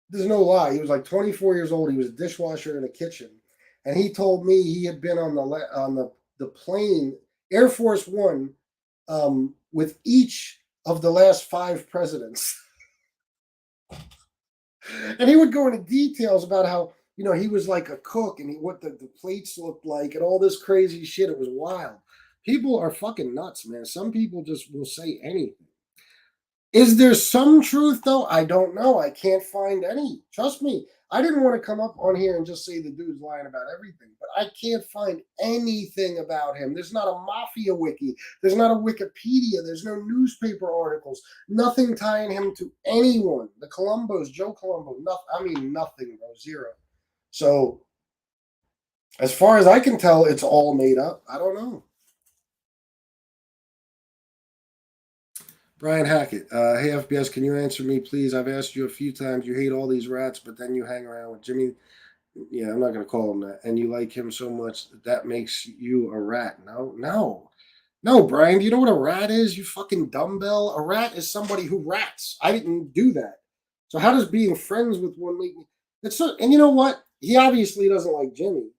there's no lie. He was like 24 years old. He was a dishwasher in a kitchen, and he told me he had been on the plane, Air Force One, with each of the last 5 presidents. And he would go into details about how, he was like a cook and what the plates looked like and all this crazy shit. It was wild. People are fucking nuts, man. Some people just will say anything. Is there some truth though? I don't know. I can't find any. Trust me. I didn't want to come up on here and just say the dude's lying about everything, but I can't find anything about him. There's not a mafia wiki. There's not a Wikipedia. There's no newspaper articles. Nothing tying him to anyone. The Columbos, Joe Colombo, nothing, bro. Zero. So, as far as I can tell, it's all made up. I don't know. Brian Hackett, hey FBS, can you answer me, please? I've asked you a few times. You hate all these rats, but then you hang around with Jimmy. Yeah, I'm not going to call him that. And you like him so much that makes you a rat. No, Brian. Do you know what a rat is? You fucking dumbbell. A rat is somebody who rats. I didn't do that. So how does being friends with one make me? It's so, and you know what? He obviously doesn't like Jimmy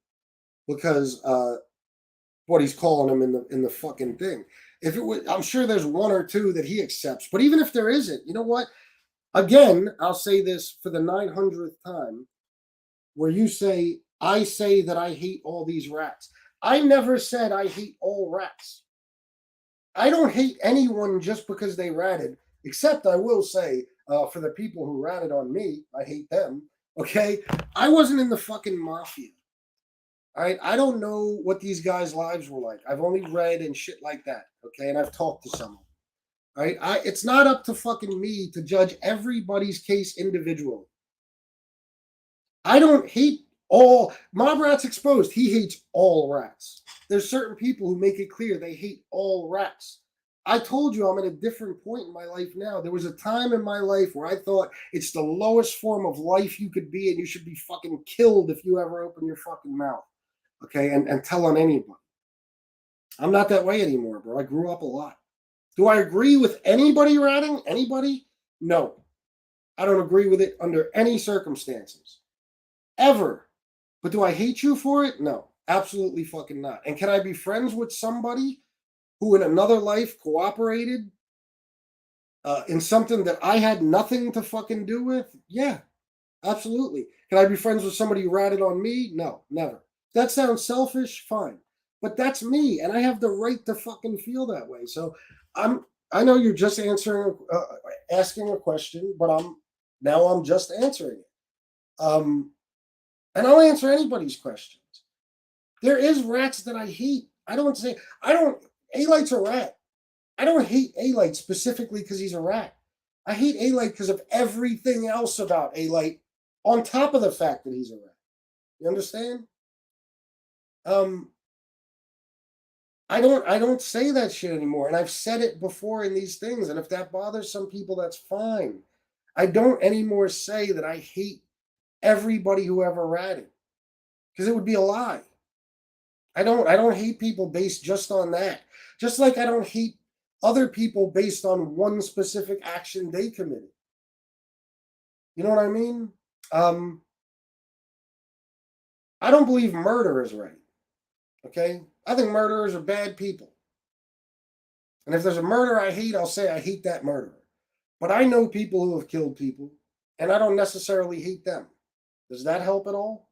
because what he's calling him in the fucking thing. If it was, I'm sure there's one or two that he accepts. But even if there isn't, you know what? Again, I'll say this for the 900th time, where I say that I hate all these rats. I never said I hate all rats. I don't hate anyone just because they ratted, except I will say, for the people who ratted on me, I hate them. Okay? I wasn't in the fucking mafia. All right, I don't know what these guys' lives were like. I've only read and shit like that. Okay, and I've talked to some of them. All right, it's not up to fucking me to judge everybody's case individually. I don't hate all Mob Rats Exposed. He hates all rats. There's certain people who make it clear they hate all rats. I told you I'm at a different point in my life now. There was a time in my life where I thought it's the lowest form of life you could be, and you should be fucking killed if you ever open your fucking mouth. Okay, and tell on anybody. I'm not that way anymore, bro. I grew up a lot. Do I agree with anybody ratting? Anybody? No. I don't agree with it under any circumstances. Ever. But do I hate you for it? No. Absolutely fucking not. And can I be friends with somebody who in another life cooperated in something that I had nothing to fucking do with? Yeah. Absolutely. Can I be friends with somebody who ratted on me? No, never. That sounds selfish, fine. But that's me, and I have the right to fucking feel that way. So I know you're just asking a question, but I'm just answering it. And I'll answer anybody's questions. There is rats that I hate. A-Light's a rat. I don't hate A-Light specifically because he's a rat. I hate A-Light because of everything else about A-Light on top of the fact that he's a rat. You understand? I don't say that shit anymore. And I've said it before in these things. And if that bothers some people, that's fine. I don't anymore say that I hate everybody who ever ratted. Because it would be a lie. I don't hate people based just on that. Just like I don't hate other people based on one specific action they committed. You know what I mean? I don't believe murder is right. Okay? I think murderers are bad people. And if there's a murder I hate, I'll say I hate that murderer. But I know people who have killed people, and I don't necessarily hate them. Does that help at all?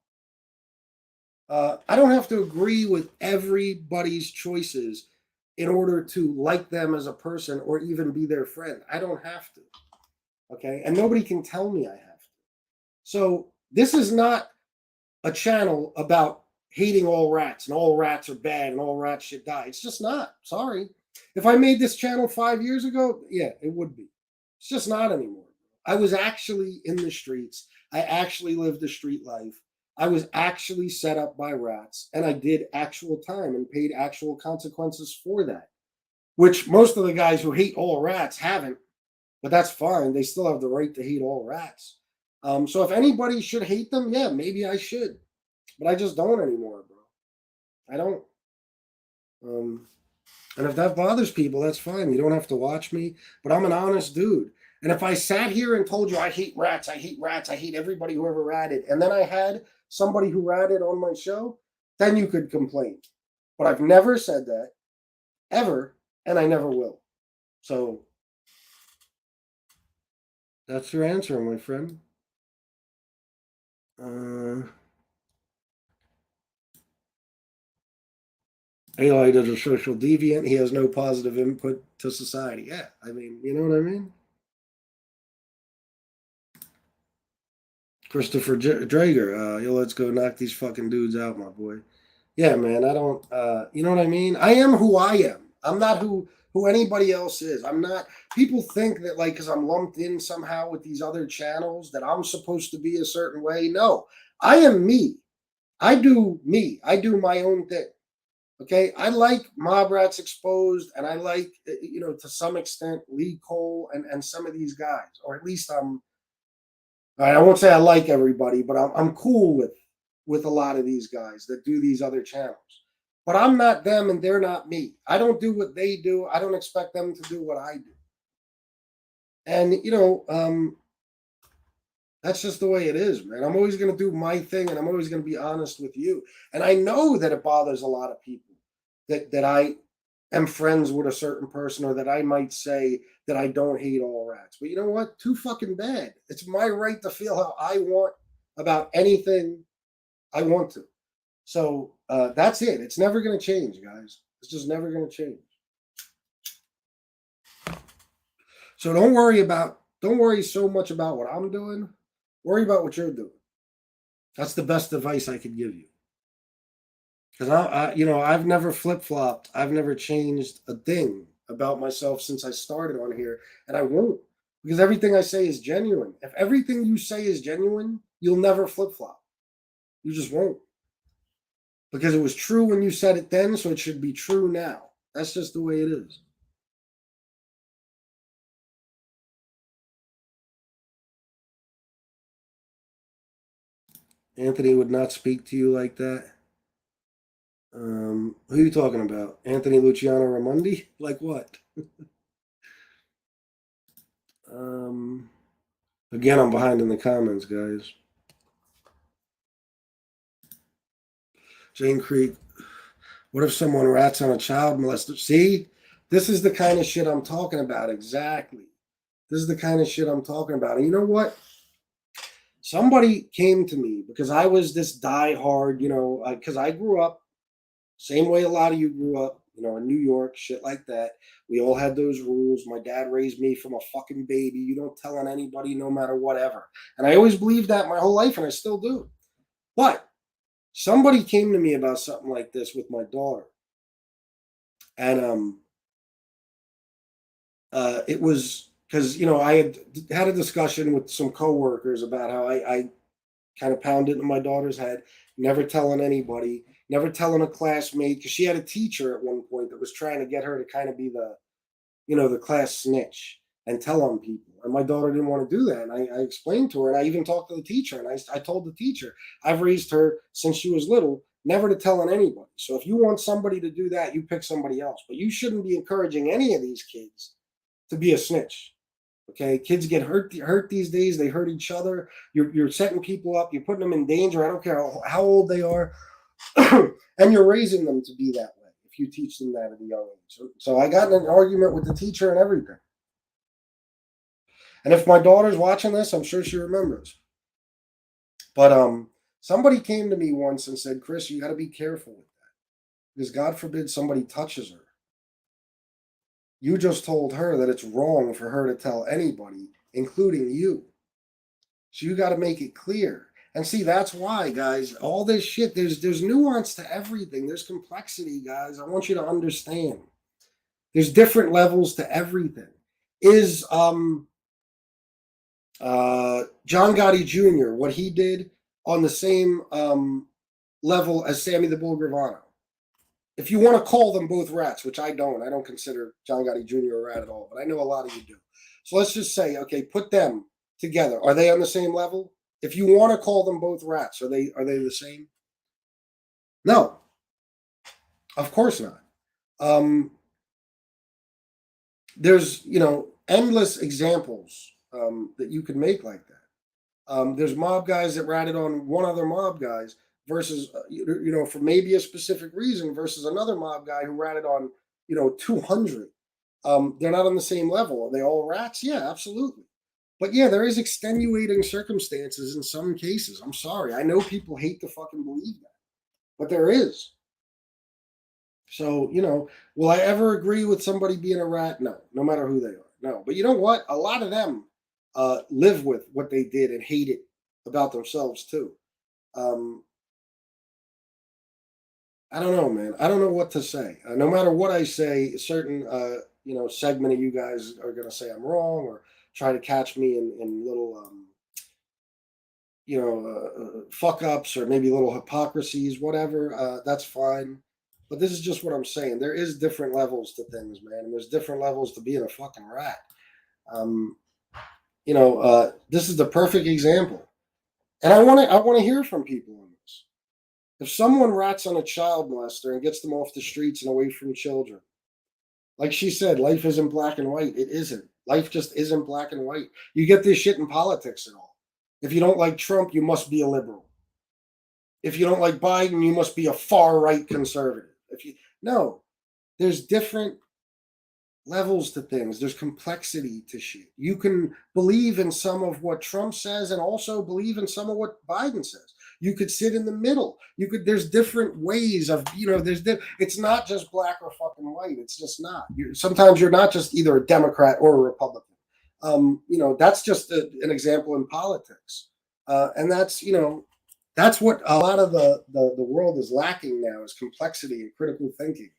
I don't have to agree with everybody's choices in order to like them as a person or even be their friend. I don't have to. Okay? And nobody can tell me I have to. So this is not a channel about hating all rats and all rats are bad and all rats should die. It's just not. Sorry. If I made this channel 5 years ago, yeah, it would be. It's just not anymore. I was actually in the streets. I actually lived a street life. I was actually set up by rats, and I did actual time and paid actual consequences for that, which most of the guys who hate all rats haven't, but that's fine. They still have the right to hate all rats. So if anybody should hate them, yeah, maybe I should, but I just don't anymore, bro. I don't. And if that bothers people, that's fine. You don't have to watch me, but I'm an honest dude. And if I sat here and told you I hate rats, I hate rats, I hate everybody who ever ratted, and then I had somebody who ratted on my show, then you could complain. But I've never said that, ever, and I never will. So that's your answer, my friend. Eli is a social deviant. He has no positive input to society. Yeah, I mean, you know what I mean? Christopher Drager, yo, let's go knock these fucking dudes out, my boy. Yeah, man, I don't, you know what I mean? I am who I am. I'm not who anybody else is. I'm not. People think that like because I'm lumped in somehow with these other channels that I'm supposed to be a certain way. No, I am me. I do me. I do my own thing. Okay, I like Mob Rats Exposed, and I like, you know, to some extent Lee Cole and some of these guys, or at least I won't say I like everybody, but I'm cool with a lot of these guys that do these other channels. But I'm not them and they're not me. I don't do what they do. I don't expect them to do what I do. And you know, that's just the way it is, man. I'm always going to do my thing, and I'm always going to be honest with you. And I know that it bothers a lot of people that I am friends with a certain person, or that I might say that I don't hate all rats. But you know what? Too fucking bad. It's my right to feel how I want about anything I want to. So that's it. It's never going to change, guys. It's just never going to change. So don't worry so much about what I'm doing. Worry about what you're doing. That's the best advice I could give you. Because you know, I've never flip flopped. I've never changed a thing about myself since I started on here, and I won't, because everything I say is genuine. If everything you say is genuine, you'll never flip flop. You just won't, because it was true when you said it then, so it should be true now. That's just the way it is. Anthony would not speak to you like that. Who are you talking about? Anthony Luciano Raimondi? Like what? um, Again, I'm behind in the comments, guys. Jane Creek. What if someone rats on a child molester? See, this is the kind of shit I'm talking about. Exactly. This is the kind of shit I'm talking about. And you know what? Somebody came to me because I was this diehard, you know, because I grew up same way a lot of you grew up, you know, in New York, shit like that. We all had those rules. My dad raised me from a fucking baby. You don't tell on anybody, no matter whatever. And I always believed that my whole life, and I still do. But somebody came to me about something like this with my daughter, and it was because you know I had a discussion with some coworkers about how I kind of pounded into my daughter's head, never telling anybody, never telling a classmate, because she had a teacher at one point that was trying to get her to kind of be the, you know, the class snitch and tell on people. And my daughter didn't want to do that. And I explained to her, and I even talked to the teacher, and I told the teacher, I've raised her since she was little never to telling anybody. So if you want somebody to do that, you pick somebody else. But you shouldn't be encouraging any of these kids to be a snitch. Okay, kids get hurt these days. They hurt each other. You're setting people up. You're putting them in danger. I don't care how old they are, and you're raising them to be that way if you teach them that at a young age. So I got in an argument with the teacher and everything. And if my daughter's watching this, I'm sure she remembers. But somebody came to me once and said, "Chris, you got to be careful with that because God forbid somebody touches her. You just told her that it's wrong for her to tell anybody, including you. So you got to make it clear." And see, that's why, guys, all this shit, there's nuance to everything. There's complexity, guys. I want you to understand. There's different levels to everything. Is John Gotti Jr., what he did, on the same level as Sammy the Bull Gravano? If you want to call them both rats, which I don't consider John Gotti Jr. a rat at all, but I know a lot of you do. So let's just say, okay, put them together. Are they on the same level? If you want to call them both rats, are they the same? No, of course not. There's endless examples that you could make like that. There's mob guys that ratted on one other mob guys versus for maybe a specific reason versus another mob guy who ratted on 200. They're not on the same level. Are they all rats? Yeah, absolutely. But yeah, there is extenuating circumstances in some cases. I'm sorry. I know people hate to fucking believe that, but there is. So, will I ever agree with somebody being a rat? No, no matter who they are. No. But you know what? A lot of them live with what they did and hate it about themselves too. I don't know, man. I don't know what to say. No matter what I say, a certain segment of you guys are going to say I'm wrong or try to catch me in little fuck ups or maybe little hypocrisies, whatever. That's fine. But this is just what I'm saying. There is different levels to things, man. And there's different levels to being a fucking rat. This is the perfect example. And I want to hear from people on this. If someone rats on a child molester and gets them off the streets and away from children, like she said, life isn't black and white. It isn't. Life just isn't black and white. You get this shit in politics at all. If you don't like Trump, you must be a liberal. If you don't like Biden, you must be a far right conservative. No, there's different levels to things. There's complexity to shit. You can believe in some of what Trump says and also believe in some of what Biden says. You could sit in the middle. There's different ways of, it's not just black or fucking white. It's just not. Sometimes you're not just either a Democrat or a Republican. That's just an example in politics. And that's what a lot of the world is lacking now is complexity and critical thinking.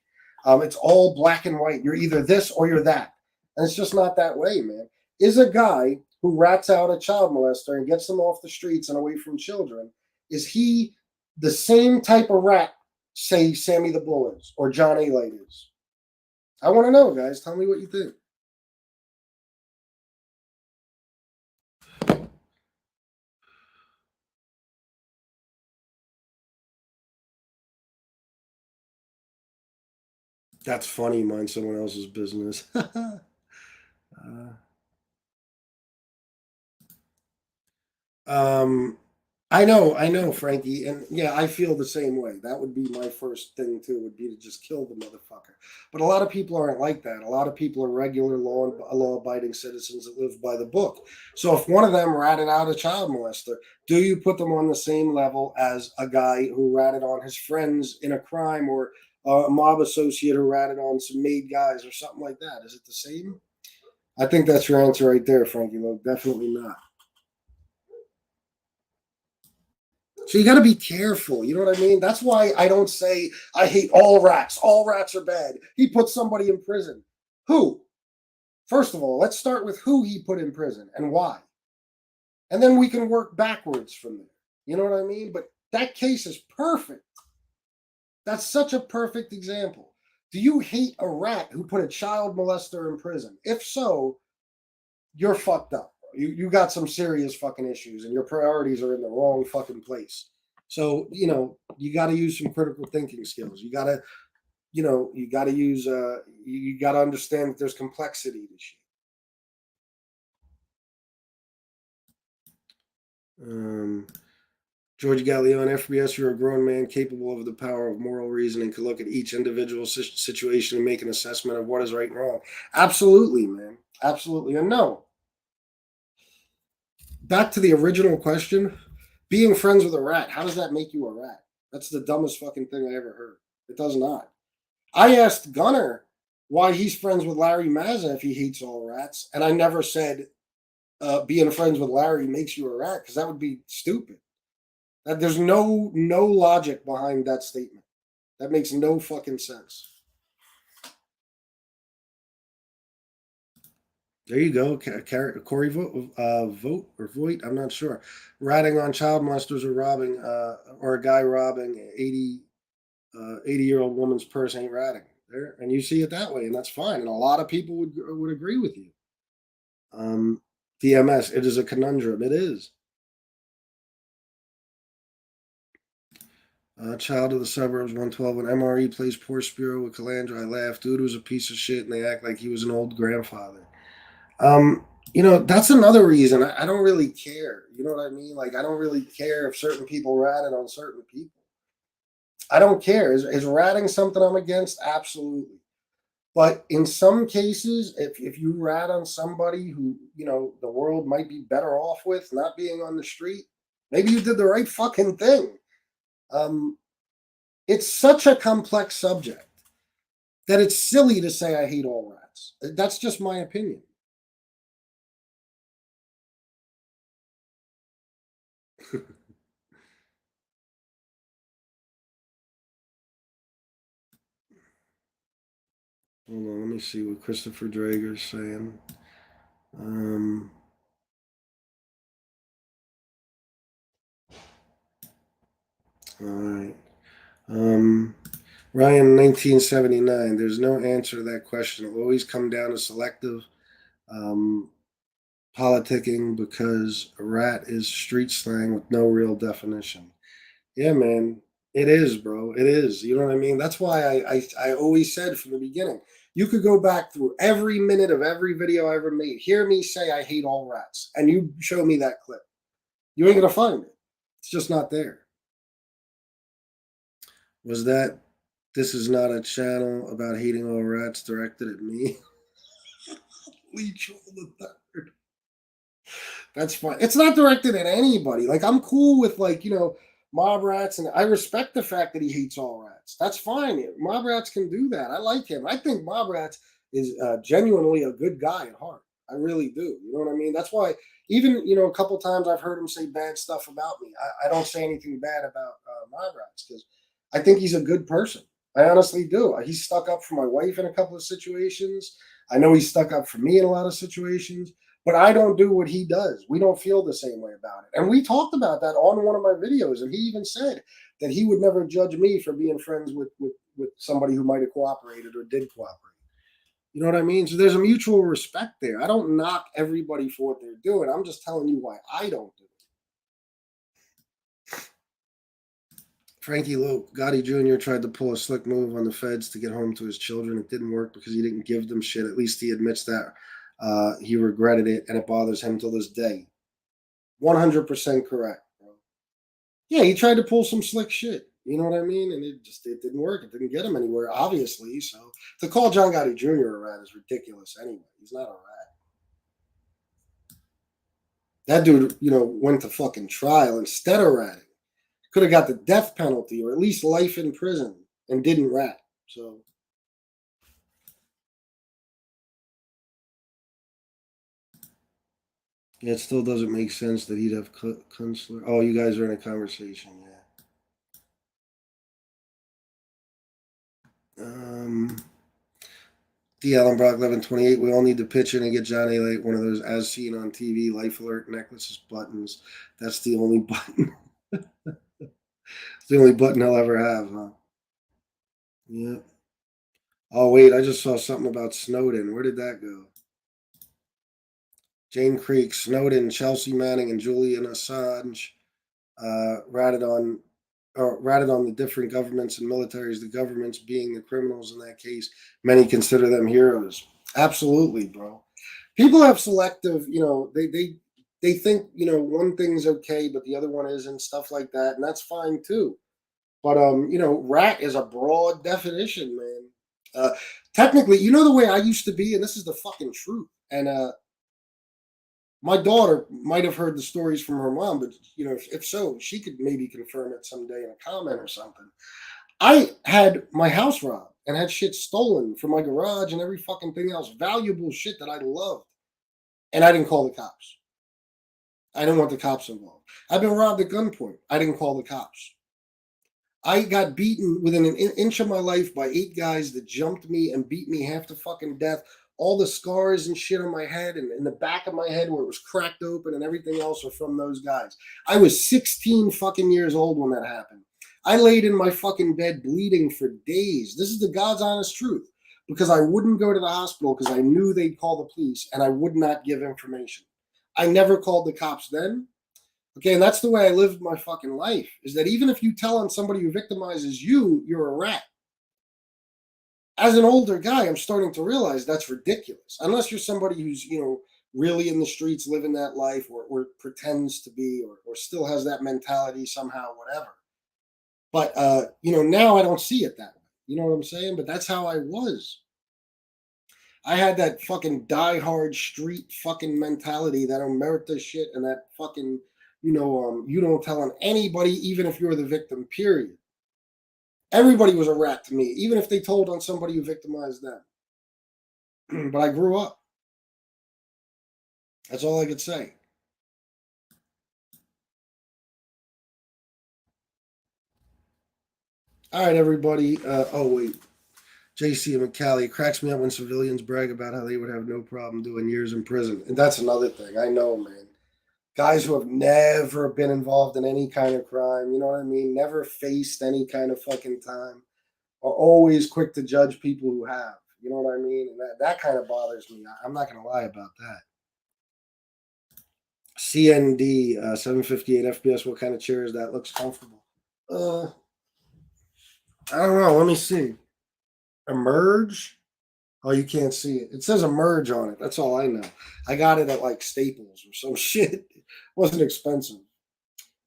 It's all black and white. You're either this or you're that. And it's just not that way, man. Is a guy who rats out a child molester and gets them off the streets and away from children, is he the same type of rat, say, Sammy the Bull is or John A. Light is? I want to know, guys. Tell me what you think. That's funny. Mind someone else's business. I know, Frankie, and yeah, I feel the same way. That would be my first thing too. Would be to just kill the motherfucker. But a lot of people aren't like that. A lot of people are regular law-abiding citizens that live by the book. So if one of them ratted out a child molester, do you put them on the same level as a guy who ratted on his friends in a crime or a mob associate who ratted on some made guys or something like that? Is it the same? I think that's your answer right there, Frankie. Look, definitely not. So you got to be careful. You know what I mean? That's why I don't say I hate all rats. All rats are bad. He put somebody in prison. Who? First of all, let's start with who he put in prison and why. And then we can work backwards from there. You know what I mean? But that case is perfect. That's such a perfect example. Do you hate a rat who put a child molester in prison? If so, you're fucked up. You got some serious fucking issues and your priorities are in the wrong fucking place. So, you got to use some critical thinking skills. You got to, you got to use, you got to understand that there's complexity to shit. George Galleon, FBS, you're a grown man capable of the power of moral reasoning, could look at each individual situation and make an assessment of what is right and wrong. Absolutely, man. Absolutely. And no, back to the original question, being friends with a rat, how does that make you a rat? That's the dumbest fucking thing I ever heard. It does not. I asked Gunner why he's friends with Larry Mazza if he hates all rats, and I never said being friends with Larry makes you a rat, because that would be stupid. There's no logic behind that statement. That makes no fucking sense. There you go, Corey Vote or Voight. I'm not sure. Ratting on child molesters or robbing, or a guy robbing 80-year-old woman's purse ain't ratting. There, and you see it that way, and that's fine. And a lot of people would agree with you. DMS, it is a conundrum. It is. Child of the Suburbs, 112. When MRE plays Poor Spiro with Calandra, I laugh. Dude was a piece of shit, and they act like he was an old grandfather. That's another reason I don't really care. You know what I mean? Like, I don't really care if certain people ratted on certain people. I don't care. Is ratting something I'm against? Absolutely. But in some cases, if you rat on somebody who, the world might be better off with not being on the street, maybe you did the right fucking thing. It's such a complex subject that it's silly to say I hate all rats. That's just my opinion. Hold on, let me see what Christopher Drager's saying. All right. Ryan, 1979. There's no answer to that question. It'll always come down to selective politicking, because a rat is street slang with no real definition. Yeah, man. It is, bro. It is. You know what I mean? That's why I always said from the beginning, you could go back through every minute of every video I ever made, hear me say I hate all rats, and you show me that clip. You ain't going to find it. It's just not there. Was that this is not a channel about hating all rats directed at me? Lee Joel the Third. That's fine. It's not directed at anybody. Like, I'm cool with, like, mob rats, and I respect the fact that he hates all rats. That's fine. Mob rats can do that. I like him. I think mob rats is genuinely a good guy at heart. I really do. You know what I mean? That's why even a couple times I've heard him say bad stuff about me. I don't say anything bad about mob rats, because I think he's a good person. I honestly do. He stuck up for my wife in a couple of situations. I know he stuck up for me in a lot of situations. But I don't do what he does. We don't feel the same way about it. And we talked about that on one of my videos. And he even said that he would never judge me for being friends with somebody who might have cooperated or did cooperate. You know what I mean? So there's a mutual respect there. I don't knock everybody for what they're doing. I'm just telling you why I don't do it. Frankie Lope, Gotti Jr. tried to pull a slick move on the feds to get home to his children. It didn't work because he didn't give them shit. At least he admits that. He regretted it, and it bothers him till this day. 100% correct, bro. Yeah, he tried to pull some slick shit. You know what I mean? And it didn't work. It didn't get him anywhere, obviously. So to call John Gotti Jr. a rat is ridiculous anyway. He's not a rat. That dude, went to fucking trial instead of ratting. Could have got the death penalty or at least life in prison, and didn't rat. So yeah, it still doesn't make sense that he'd have Kunstler. Oh, you guys are in a conversation, yeah. D. Allen Brock 1128. We all need to pitch in and get Johnny Late one of those as seen on TV life alert necklaces buttons. That's the only button. It's the only button he'll ever have, huh? Yeah. Oh wait, I just saw something about Snowden. Where did that go? Jane Creek, Snowden, Chelsea Manning, and Julian Assange ratted on ratted on the different governments and militaries, the governments being the criminals in that case. Many consider them heroes. Absolutely, bro. People have selective, they think, one thing's okay, but the other one isn't, stuff like that, and that's fine too. But rat is a broad definition, man. Uh, Technically, the way I used to be, and this is the fucking truth. And my daughter might have heard the stories from her mom, but if so, she could maybe confirm it someday in a comment or something. I had my house robbed and had shit stolen from my garage and every fucking thing else, valuable shit that I loved, and I didn't call the cops. I didn't want the cops involved. I've been robbed at gunpoint. I didn't call the cops. I got beaten within an inch of my life by 8 guys that jumped me and beat me half to fucking death. All the scars and shit on my head and in the back of my head where it was cracked open and everything else are from those guys. I was 16 fucking years old when that happened. I laid in my fucking bed bleeding for days. This is the God's honest truth, because I wouldn't go to the hospital because I knew they'd call the police and I would not give information. I never called the cops then. Okay, and that's the way I lived my fucking life, is that even if you tell on somebody who victimizes you, you're a rat. As an older guy, I'm starting to realize that's ridiculous. Unless you're somebody who's, really in the streets living that life, or pretends to be, or still has that mentality somehow, whatever. But, now I don't see it that way. You know what I'm saying? But that's how I was. I had that fucking die-hard street fucking mentality, that omerta shit, and that fucking, you don't tell on anybody, even if you're the victim, period. Everybody was a rat to me, even if they told on somebody who victimized them. But I grew up. That's all I could say. All right, everybody. Oh, wait. JC and McCallie, cracks me up when civilians brag about how they would have no problem doing years in prison. And that's another thing. I know, man. Guys who have never been involved in any kind of crime, you know what I mean? Never faced any kind of fucking time, are always quick to judge people who have. You know what I mean? And that kind of bothers me. I'm not going to lie about that. CND 758 FPS. What kind of chair is that? Looks comfortable. I don't know. Let me see. Emerge. Oh, you can't see it. It says Emerge on it. That's all I know. I got it at like Staples or some shit. It wasn't expensive.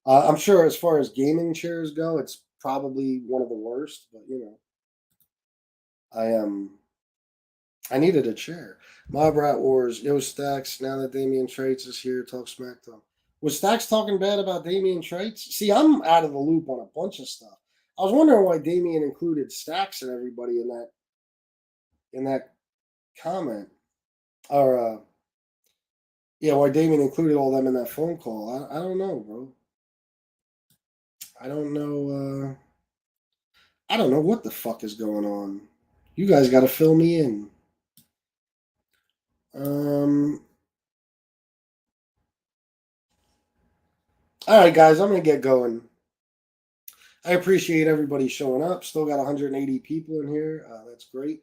I'm sure as far as gaming chairs go, it's probably one of the worst. But I needed a chair. Mob Rat Wars. Yo, Stacks. Now that Damian Traits is here, talk smack to him. Was Stacks talking bad about Damian Traits? See, I'm out of the loop on a bunch of stuff. I was wondering why Damian included Stacks and everybody in that comment. Or yeah, why Damien included all them in that phone call. I don't know, bro. I don't know. I don't know what the fuck is going on. You guys got to fill me in. All right, guys, I'm gonna get going. I appreciate everybody showing up. Still got 180 people in here. That's great.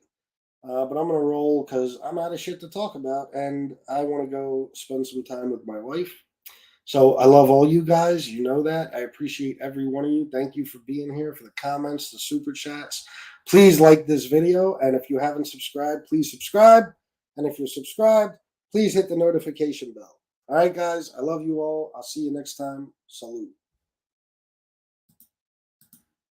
But I'm gonna roll because I'm out of shit to talk about, and I want to go spend some time with my wife. So I love all you guys. You know that. I appreciate every one of you. Thank you for being here, for the comments, the super chats. Please like this video. And if you haven't subscribed, please subscribe. And if you're subscribed, please hit the notification bell. All right, guys. I love you all. I'll see you next time. Salute.